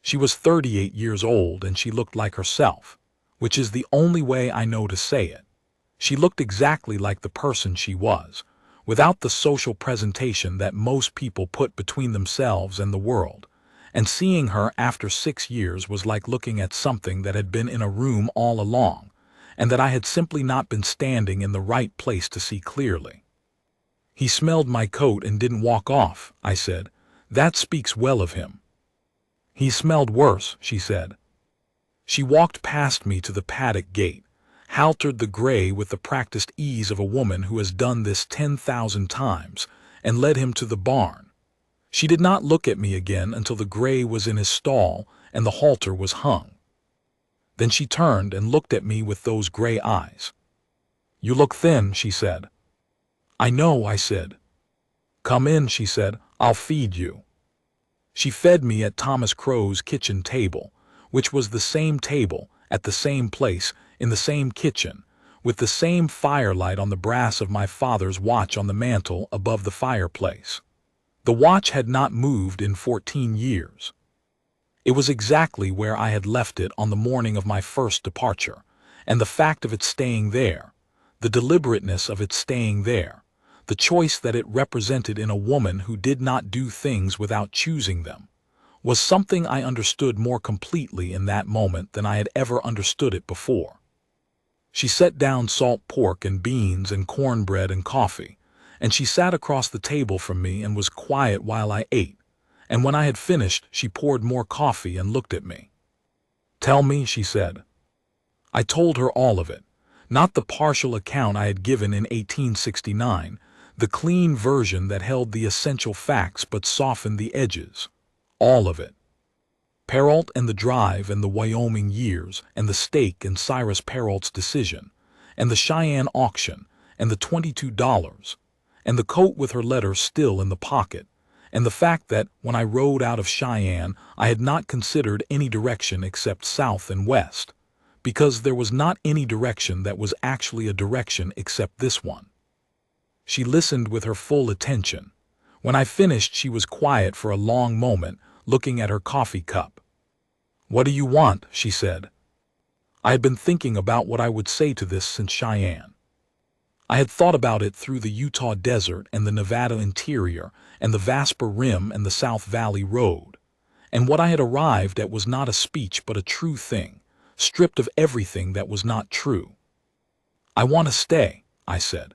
Speaker 1: She was 38 years old and she looked like herself, which is the only way I know to say it. She looked exactly like the person she was, without the social presentation that most people put between themselves and the world. And seeing her after 6 years was like looking at something that had been in a room all along, and that I had simply not been standing in the right place to see clearly. "He smelled my coat and didn't walk off," I said. "That speaks well of him." "He smelled worse," she said. She walked past me to the paddock gate, haltered the gray with the practiced ease of a woman who has done this 10,000 times, and led him to the barn. She did not look at me again until the gray was in his stall and the halter was hung. Then she turned and looked at me with those gray eyes. "You look thin," she said. "I know," I said. "Come in," she said. "I'll feed you." She fed me at Thomas Crow's kitchen table, which was the same table, at the same place, in the same kitchen, with the same firelight on the brass of my father's watch on the mantel above the fireplace. The watch had not moved in 14 years. It was exactly where I had left it on the morning of my first departure, and the fact of it staying there, the deliberateness of it staying there, the choice that it represented in a woman who did not do things without choosing them, was something I understood more completely in that moment than I had ever understood it before. She set down salt pork and beans and cornbread and coffee, and she sat across the table from me and was quiet while I ate, and when I had finished she poured more coffee and looked at me. "Tell me," she said. I told her all of it, not the partial account I had given in 1869, the clean version that held the essential facts but softened the edges. All of it. Perrault and the drive and the Wyoming years and the stake and Cyrus Perrault's decision and the Cheyenne auction and the $22 and the coat with her letter still in the pocket and the fact that when I rode out of Cheyenne I had not considered any direction except south and west, because there was not any direction that was actually a direction except this one. She listened with her full attention. When I finished she was quiet for a long moment, looking at her coffee cup. "What do you want?" she said. I had been thinking about what I would say to this since Cheyenne. I had thought about it through the Utah desert and the Nevada interior and the Vasper Rim and the South Valley Road, and what I had arrived at was not a speech but a true thing, stripped of everything that was not true. "I want to stay," I said.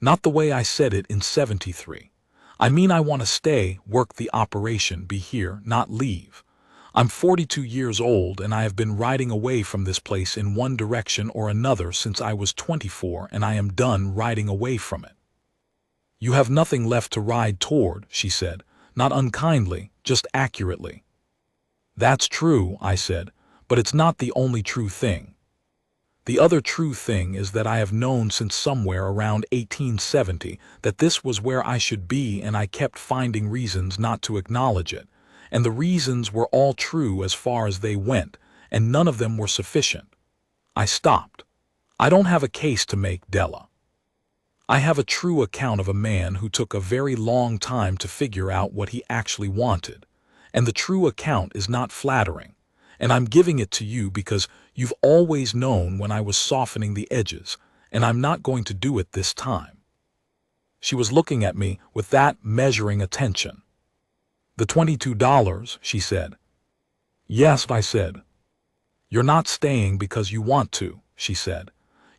Speaker 1: Not the way I said it in 73. I mean I want to stay, work the operation, be here, not leave. I'm 42 years old and I have been riding away from this place in one direction or another since I was 24 and I am done riding away from it. "You have nothing left to ride toward," she said, not unkindly, just accurately. "That's true," I said, "but it's not the only true thing. The other true thing is that I have known since somewhere around 1870 that this was where I should be, and I kept finding reasons not to acknowledge it, and the reasons were all true as far as they went, and none of them were sufficient." I stopped. "I don't have a case to make, Della. I have a true account of a man who took a very long time to figure out what he actually wanted, and the true account is not flattering. And I'm giving it to you because you've always known when I was softening the edges, and I'm not going to do it this time." She was looking at me with that measuring attention. "The $22, she said. "Yes," I said. "You're not staying because you want to," she said.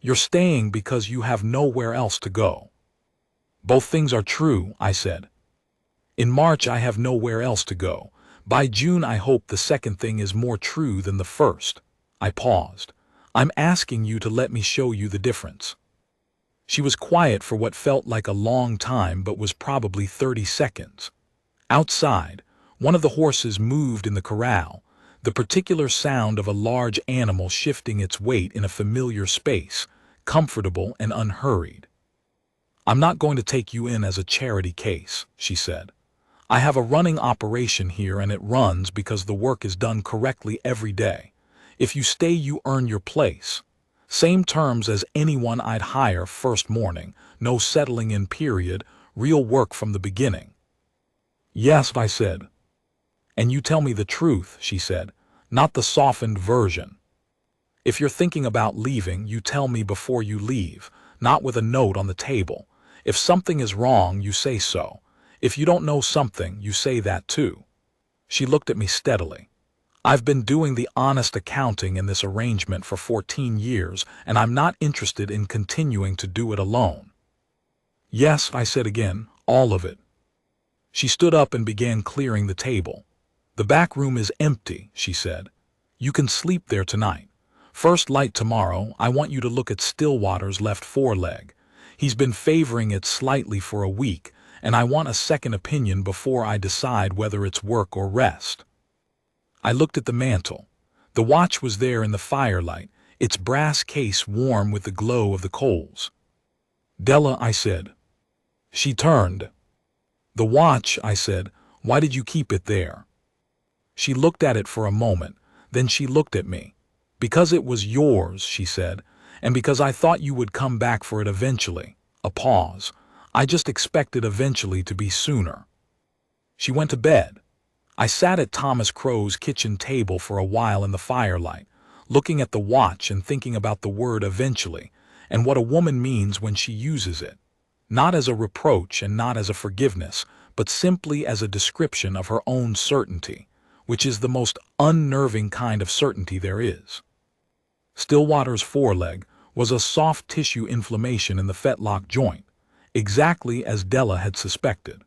Speaker 1: "You're staying because you have nowhere else to go." "Both things are true," I said. "In March I have nowhere else to go. By June I hope the second thing is more true than the first." I paused. "I'm asking you to let me show you the difference." She was quiet for what felt like a long time but was probably 30 seconds. Outside, one of the horses moved in the corral, the particular sound of a large animal shifting its weight in a familiar space, comfortable and unhurried. "I'm not going to take you in as a charity case," she said. "I have a running operation here and it runs because the work is done correctly every day. If you stay you earn your place. Same terms as anyone I'd hire first morning, no settling in period, real work from the beginning. Yes, I said. And you tell me the truth, she said, not the softened version. If you're thinking about leaving, you tell me before you leave, not with a note on the table. If something is wrong, you say so. If you don't know something, you say that too. She looked at me steadily. I've been doing the honest accounting in this arrangement for 14 years, and I'm not interested in continuing to do it alone. Yes, I said again, all of it. She stood up and began clearing the table. The back room is empty, she said. You can sleep there tonight. First light tomorrow, I want you to look at Stillwater's left foreleg. He's been favoring it slightly for a week, and I want a second opinion before I decide whether it's work or rest. I looked at the mantel. The watch was there in the firelight, its brass case warm with the glow of the coals. Della, I said. She turned. The watch, I said. Why did you keep it there? She looked at it for a moment, then she looked at me. Because it was yours, she said, and because I thought you would come back for it eventually. A pause. I just expected eventually to be sooner. She went to bed. I sat at Thomas Crow's kitchen table for a while in the firelight, looking at the watch and thinking about the word eventually, and what a woman means when she uses it. Not as a reproach and not as a forgiveness, but simply as a description of her own certainty, which is the most unnerving kind of certainty there is. Stillwater's foreleg was a soft tissue inflammation in the fetlock joint, exactly as Della had suspected.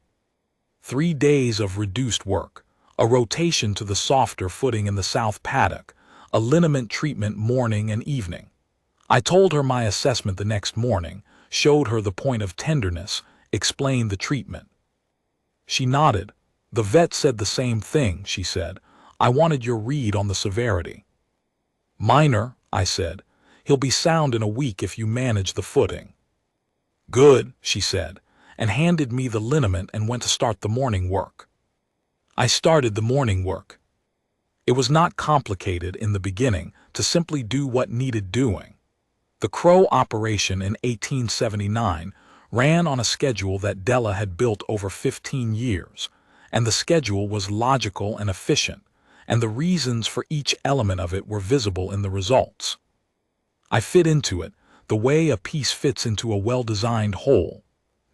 Speaker 1: 3 days of reduced work, a rotation to the softer footing in the south paddock, a liniment treatment morning and evening. I told her my assessment the next morning, showed her the point of tenderness, explained the treatment. She nodded. The vet said the same thing, she said. I wanted your read on the severity. Minor, I said. He'll be sound in a week if you manage the footing. Good, she said, and handed me the liniment and went to start the morning work. I started the morning work. It was not complicated in the beginning to simply do what needed doing. The Crow operation in 1879 ran on a schedule that Della had built over 15 years, and the schedule was logical and efficient, and the reasons for each element of it were visible in the results. I fit into it the way a piece fits into a well-designed whole,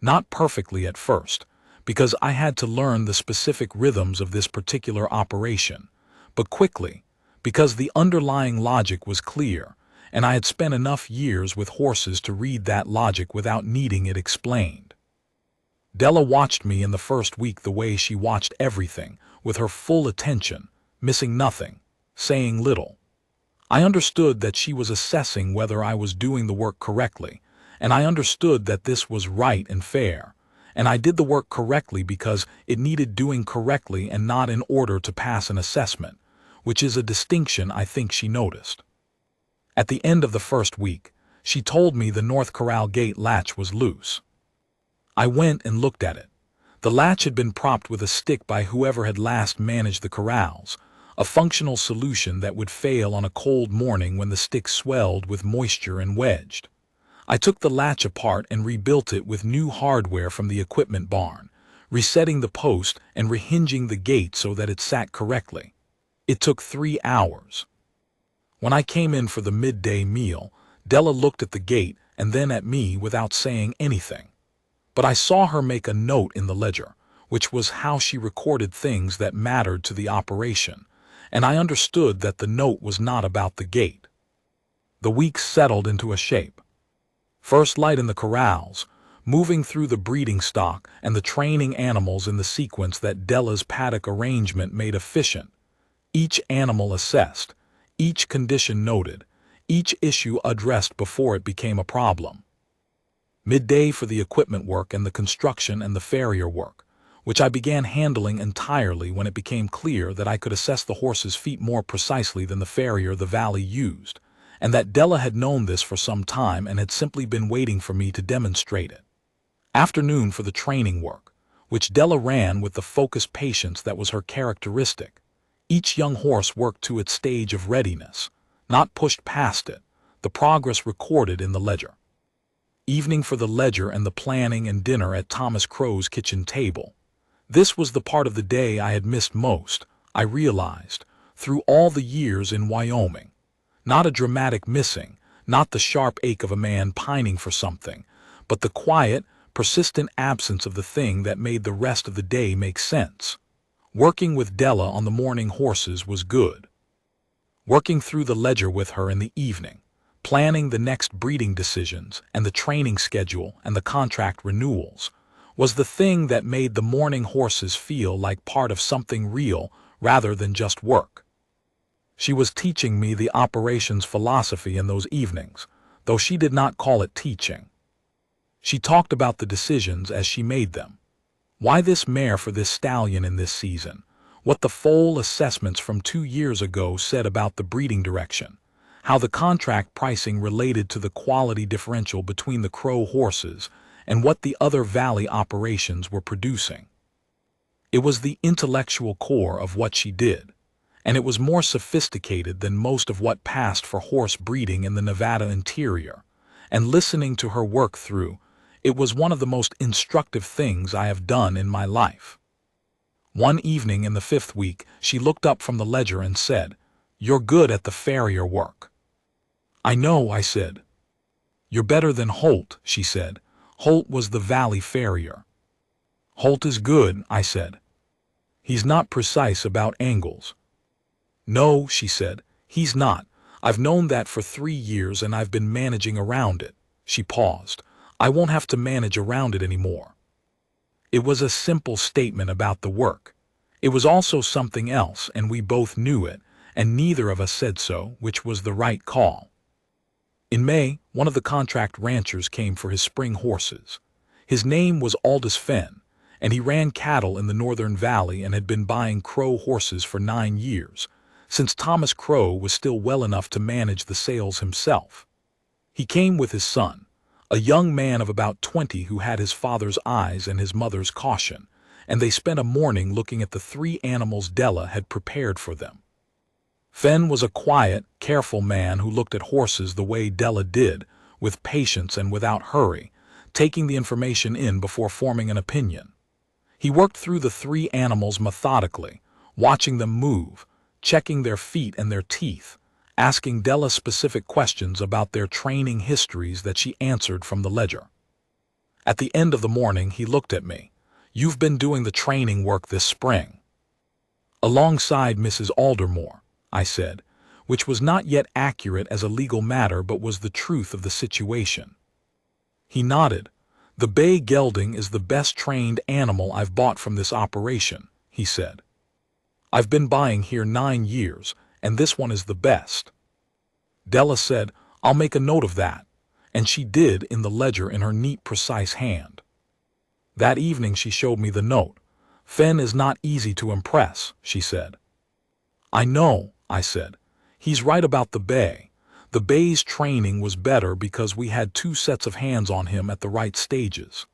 Speaker 1: not perfectly at first, because I had to learn the specific rhythms of this particular operation, but quickly, because the underlying logic was clear, and I had spent enough years with horses to read that logic without needing it explained. Della watched me in the first week the way she watched everything, with her full attention, missing nothing, saying little. I understood that she was assessing whether I was doing the work correctly, and I understood that this was right and fair, and I did the work correctly because it needed doing correctly and not in order to pass an assessment, which is a distinction I think she noticed. At the end of the first week, she told me the North Corral gate latch was loose. I went and looked at it. The latch had been propped with a stick by whoever had last managed the corrals, a functional solution that would fail on a cold morning when the stick swelled with moisture and wedged. I took the latch apart and rebuilt it with new hardware from the equipment barn, resetting the post and rehinging the gate so that it sat correctly. It took 3 hours. When I came in for the midday meal, Della looked at the gate and then at me without saying anything. But I saw her make a note in the ledger, which was how she recorded things that mattered to the operation, and I understood that the note was not about the gate. The weeks settled into a shape. First light in the corrals, moving through the breeding stock and the training animals in the sequence that Della's paddock arrangement made efficient. Each animal assessed, each condition noted, each issue addressed before it became a problem. Midday for the equipment work and the construction and the farrier work, which I began handling entirely when it became clear that I could assess the horse's feet more precisely than the farrier the valley used, and that Della had known this for some time and had simply been waiting for me to demonstrate it. Afternoon for the training work, which Della ran with the focused patience that was her characteristic. Each young horse worked to its stage of readiness, not pushed past it, the progress recorded in the ledger. evening for the ledger and the planning and dinner at Thomas Crow's kitchen table. This was the part of the day I had missed most, I realized, through all the years in Wyoming. Not a dramatic missing, not the sharp ache of a man pining for something, but the quiet, persistent absence of the thing that made the rest of the day make sense. Working with Della on the morning horses was good. Working through the ledger with her in the evening, planning the next breeding decisions and the training schedule and the contract renewals, was the thing that made the morning horses feel like part of something real rather than just work. She was teaching me the operations philosophy in those evenings, though she did not call it teaching. She talked about the decisions as she made them. Why this mare for this stallion in this season? What the foal assessments from 2 years ago said about the breeding direction? How the contract pricing related to the quality differential between the Crow horses and what the other valley operations were producing. It was the intellectual core of what she did, and it was more sophisticated than most of what passed for horse breeding in the Nevada interior, and listening to her work through, it was one of the most instructive things I have done in my life. One evening in the 5th week, she looked up from the ledger and said, "You're good at the farrier work." "I know," I said. "You're better than Holt," she said. Holt was the valley farrier. "Holt is good," I said. "He's not precise about angles." "No," she said, "he's not. I've known that for 3 years and I've been managing around it." She paused. "I won't have to manage around it anymore." It was a simple statement about the work. It was also something else, and we both knew it, and neither of us said so, which was the right call. In May, one of the contract ranchers came for his spring horses. His name was Aldous Fenn, and he ran cattle in the Northern Valley and had been buying Crow horses for 9 years, since Thomas Crow was still well enough to manage the sales himself. He came with his son, a young man of about 20 who had his father's eyes and his mother's caution, and they spent a morning looking at the 3 animals Della had prepared for them. Fenn was a quiet, careful man who looked at horses the way Della did, with patience and without hurry, taking the information in before forming an opinion. He worked through the 3 animals methodically, watching them move, checking their feet and their teeth, asking Della specific questions about their training histories that she answered from the ledger. At the end of the morning, he looked at me. "You've been doing the training work this spring." "Alongside Mrs. Aldermore," I said, which was not yet accurate as a legal matter but was the truth of the situation. He nodded. "The bay gelding is the best trained animal I've bought from this operation," he said. "I've been buying here 9 years, and this one is the best." Della said, "I'll make a note of that," and she did in the ledger in her neat, precise hand. That evening she showed me the note. "Fenn is not easy to impress," she said. "I know," I said. "He's right about the bay. The bay's training was better because we had 2 sets of hands on him at the right stages."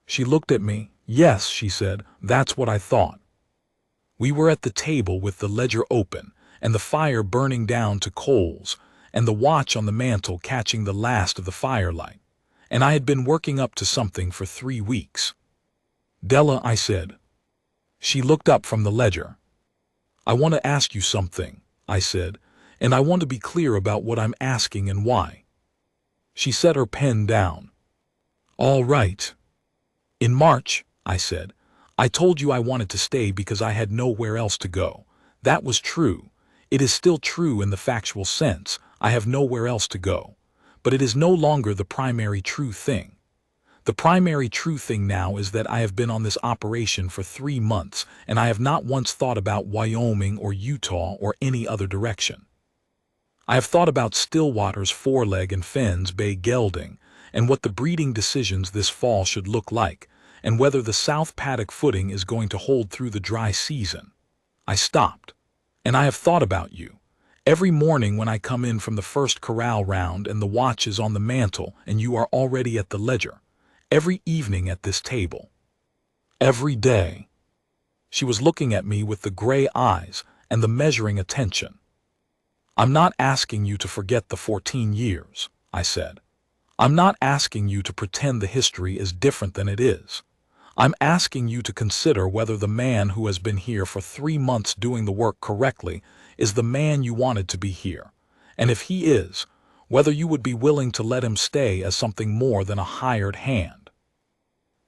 Speaker 1: She looked at me. "Yes," she said, "that's what I thought." We were at the table with the ledger open, and the fire burning down to coals, and the watch on the mantel catching the last of the firelight, and I had been working up to something for 3 weeks. "Della," I said. She looked up from the ledger. "I want to ask you something," I said, "and I want to be clear about what I'm asking and why." She set her pen down. "All right." "In March," I said, "I told you I wanted to stay because I had nowhere else to go. That was true. It is still true in the factual sense. I have nowhere else to go. But it is no longer the primary true thing. The primary true thing now is that I have been on this operation for 3 months, and I have not once thought about Wyoming or Utah or any other direction. I have thought about Stillwater's foreleg and Fenn's bay gelding, and what the breeding decisions this fall should look like, and whether the South Paddock footing is going to hold through the dry season." I stopped. "And I have thought about you. Every morning when I come in from the first corral round and the watch is on the mantel and you are already at the ledger. Every evening at this table. Every day." She was looking at me with the gray eyes and the measuring attention. "I'm not asking you to forget the 14 years," I said. I'm not asking you to pretend the history is different than it is. I'm asking you to consider whether the man who has been here for 3 months doing the work correctly is the man you wanted to be here. And if he is, whether you would be willing to let him stay as something more than a hired hand.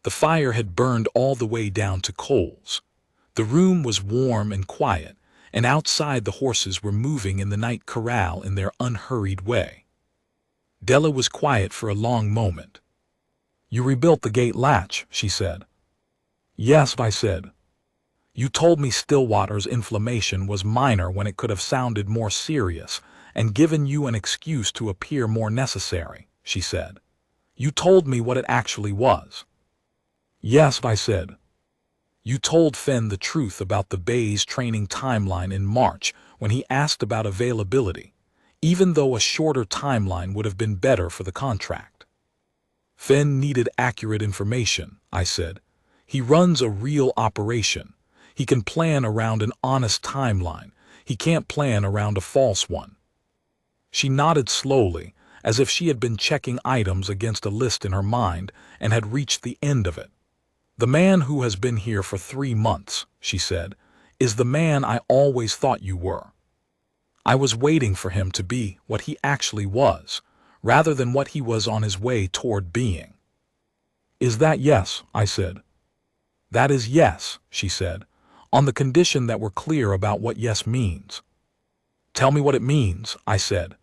Speaker 1: The fire had burned all the way down to coals. The room was warm and quiet, and outside the horses were moving in the night corral in their unhurried way. Della was quiet for a long moment. "You rebuilt the gate latch," she said. "Yes," I said. "You told me Stillwater's inflammation was minor when it could have sounded more serious and given you an excuse to appear more necessary," she said. "You told me what it actually was." "Yes," I said. "You told Finn the truth about the Bay's training timeline in March when he asked about availability, even though a shorter timeline would have been better for the contract." "Finn needed accurate information," I said. "He runs a real operation. He can plan around an honest timeline. He can't plan around a false one." She nodded slowly, as if she had been checking items against a list in her mind and had reached the end of it. "The man who has been here for 3 months," she said, "is the man I always thought you were. I was waiting for him to be what he actually was, rather than what he was on his way toward being." "Is that yes?" I said. "That is yes," she said, "on the condition that we're clear about what yes means." "Tell me what it means," I said.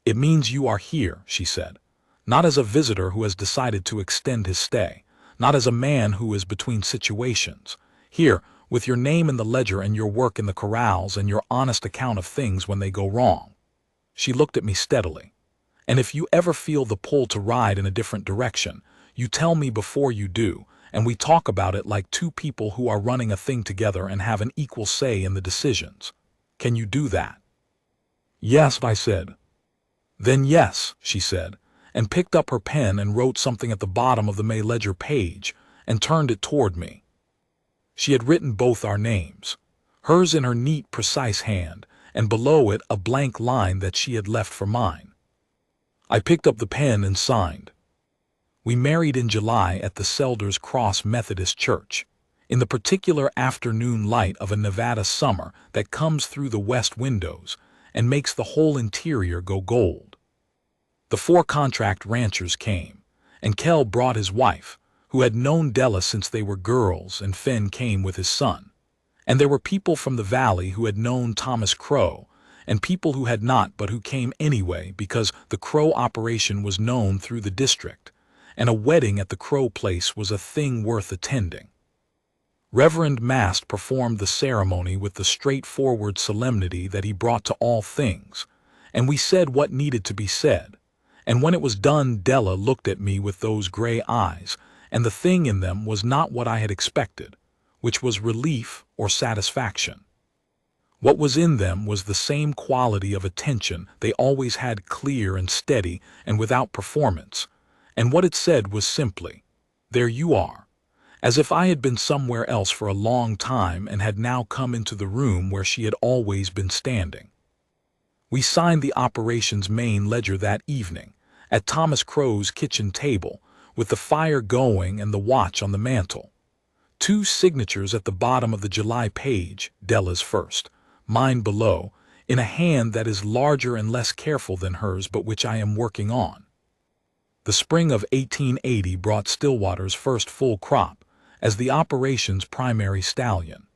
Speaker 1: "It means you are here," she said, "not as a visitor who has decided to extend his stay, not as a man who is between situations. Here, with your name in the ledger and your work in the corrals and your honest account of things when they go wrong." She looked at me steadily. "And if you ever feel the pull to ride in a different direction, you tell me before you do, and we talk about it like two people who are running a thing together and have an equal say in the decisions. Can you do that?" "Yes," I said. "Then yes," she said, and picked up her pen and wrote something at the bottom of the May ledger page and turned it toward me. She had written both our names, hers in her neat, precise hand, and below it a blank line that she had left for mine. I picked up the pen and signed. "We married in July at the Selders Cross Methodist Church, in the particular afternoon light of a Nevada summer that comes through the west windows and makes the whole interior go gold." The 4 contract ranchers came, and Kell brought his wife, who had known Della since they were girls, and Finn came with his son. And there were people from the valley who had known Thomas Crow, and people who had not but who came anyway because the Crow operation was known through the district, and a wedding at the Crow place was a thing worth attending. Reverend Mast performed the ceremony with the straightforward solemnity that he brought to all things, and we said what needed to be said. And when it was done, Della looked at me with those gray eyes, and the thing in them was not what I had expected, which was relief or satisfaction. What was in them was the same quality of attention they always had, clear and steady and without performance, and what it said was simply, "There you are," as if I had been somewhere else for a long time and had now come into the room where she had always been standing. We signed the operations main ledger that evening, at Thomas Crow's kitchen table, with the fire going and the watch on the mantel. 2 signatures at the bottom of the July page, Della's first, mine below, in a hand that is larger and less careful than hers but which I am working on. The spring of 1880 brought Stillwater's first full crop, as the operation's primary stallion.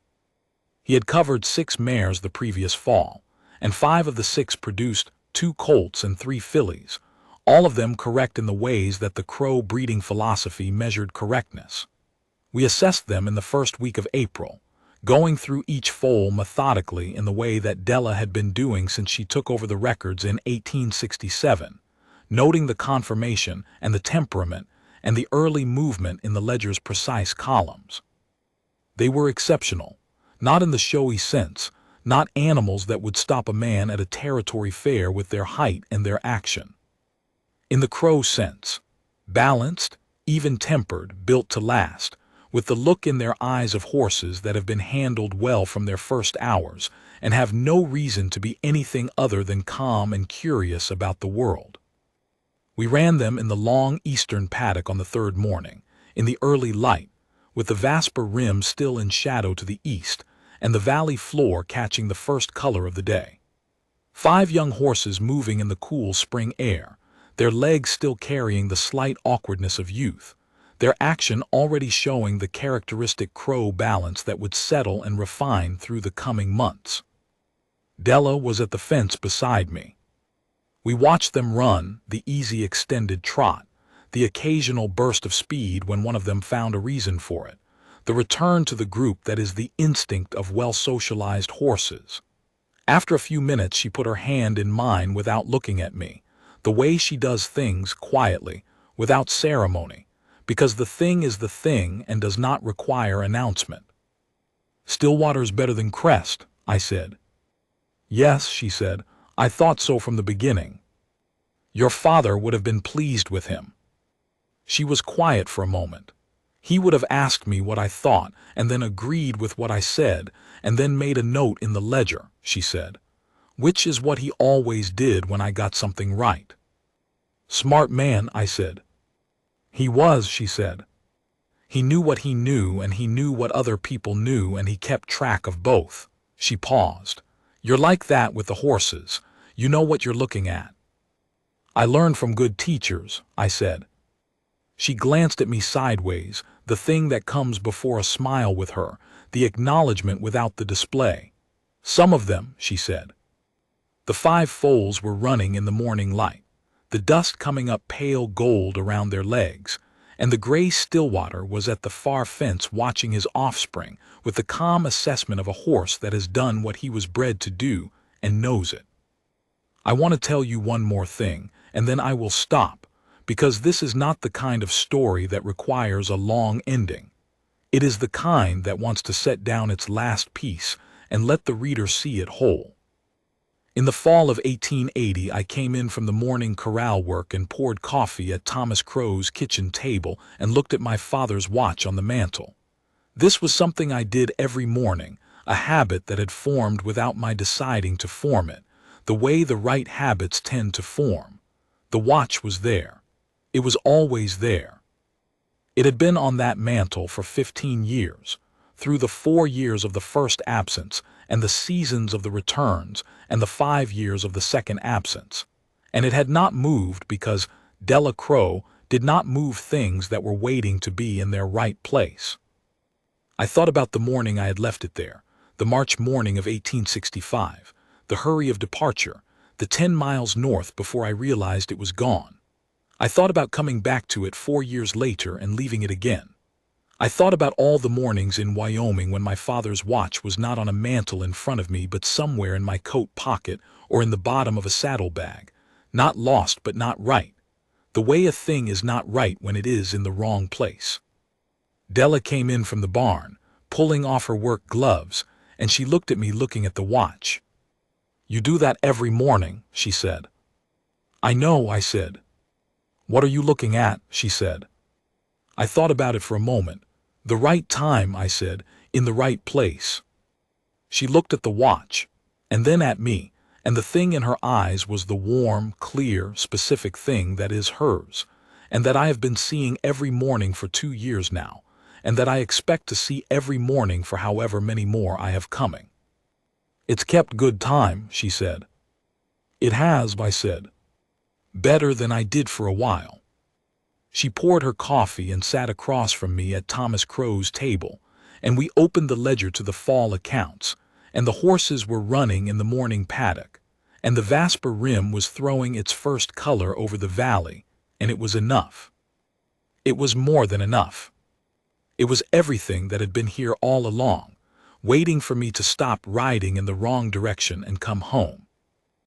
Speaker 1: He had covered 6 mares the previous fall, and 5 of the 6 produced 2 colts and 3 fillies, all of them correct in the ways that the Crow breeding philosophy measured correctness. We assessed them in the first week of April, going through each foal methodically in the way that Della had been doing since she took over the records in 1867, noting the conformation and the temperament and the early movement in the ledger's precise columns. They were exceptional, not in the showy sense, not animals that would stop a man at a territory fair with their height and their action. In the Crow sense, balanced, even-tempered, built to last, with the look in their eyes of horses that have been handled well from their first hours and have no reason to be anything other than calm and curious about the world. We ran them in the long eastern paddock on the third morning, in the early light, with the Vasper rim still in shadow to the east, and the valley floor catching the first color of the day. 5 young horses moving in the cool spring air, their legs still carrying the slight awkwardness of youth, their action already showing the characteristic Crow balance that would settle and refine through the coming months. Della was at the fence beside me. We watched them run, the easy extended trot, the occasional burst of speed when one of them found a reason for it, the return to the group that is the instinct of well-socialized horses. After a few minutes she put her hand in mine without looking at me, the way she does things quietly, without ceremony, because the thing is the thing and does not require announcement. "Stillwater's better than Crest," I said. "Yes," she said, "I thought so from the beginning. Your father would have been pleased with him." She was quiet for a moment. He would have asked me what I thought, and then agreed with what I said, and then made a note in the ledger, she said, which is what he always did when I got something right. "Smart man," I said. "He was," she said. "He knew what he knew, and he knew what other people knew, and he kept track of both." She paused. "You're like that with the horses. You know what you're looking at." "I learned from good teachers," I said. She glanced at me sideways, the thing that comes before a smile with her, the acknowledgement without the display. "Some of them," she said. The 5 foals were running in the morning light, the dust coming up pale gold around their legs, and the gray Stillwater was at the far fence watching his offspring with the calm assessment of a horse that has done what he was bred to do and knows it. "I want to tell you one more thing, and then I will stop, because this is not the kind of story that requires a long ending. It is the kind that wants to set down its last piece and let the reader see it whole. In the fall of 1880 I came in from the morning corral work and poured coffee at Thomas Crow's kitchen table and looked at my father's watch on the mantel. This was something I did every morning, a habit that had formed without my deciding to form it, the way the right habits tend to form. The watch was there. It was always there. It had been on that mantel for 15 years, through the 4 years of the first absence and the seasons of the returns and the 5 years of the second absence, and it had not moved because Della Crow did not move things that were waiting to be in their right place. I thought about the morning I had left it there, the March morning of 1865, the hurry of departure, the 10 miles north before I realized it was gone. I thought about coming back to it 4 years later and leaving it again. I thought about all the mornings in Wyoming when my father's watch was not on a mantel in front of me but somewhere in my coat pocket or in the bottom of a saddlebag, not lost but not right, the way a thing is not right when it is in the wrong place. Della came in from the barn, pulling off her work gloves, and she looked at me looking at the watch. "You do that every morning," she said. "I know," I said. "What are you looking at?" she said. I thought about it for a moment. "The right time," I said, "in the right place." She looked at the watch, and then at me, and the thing in her eyes was the warm, clear, specific thing that is hers, and that I have been seeing every morning for 2 years now, and that I expect to see every morning for however many more I have coming. "It's kept good time," she said. "It has," I said. "Better than I did for a while." She poured her coffee and sat across from me at Thomas Crow's table, and we opened the ledger to the fall accounts, and the horses were running in the morning paddock, and the Vasper rim was throwing its first color over the valley, and it was enough. It was more than enough. It was everything that had been here all along, waiting for me to stop riding in the wrong direction and come home.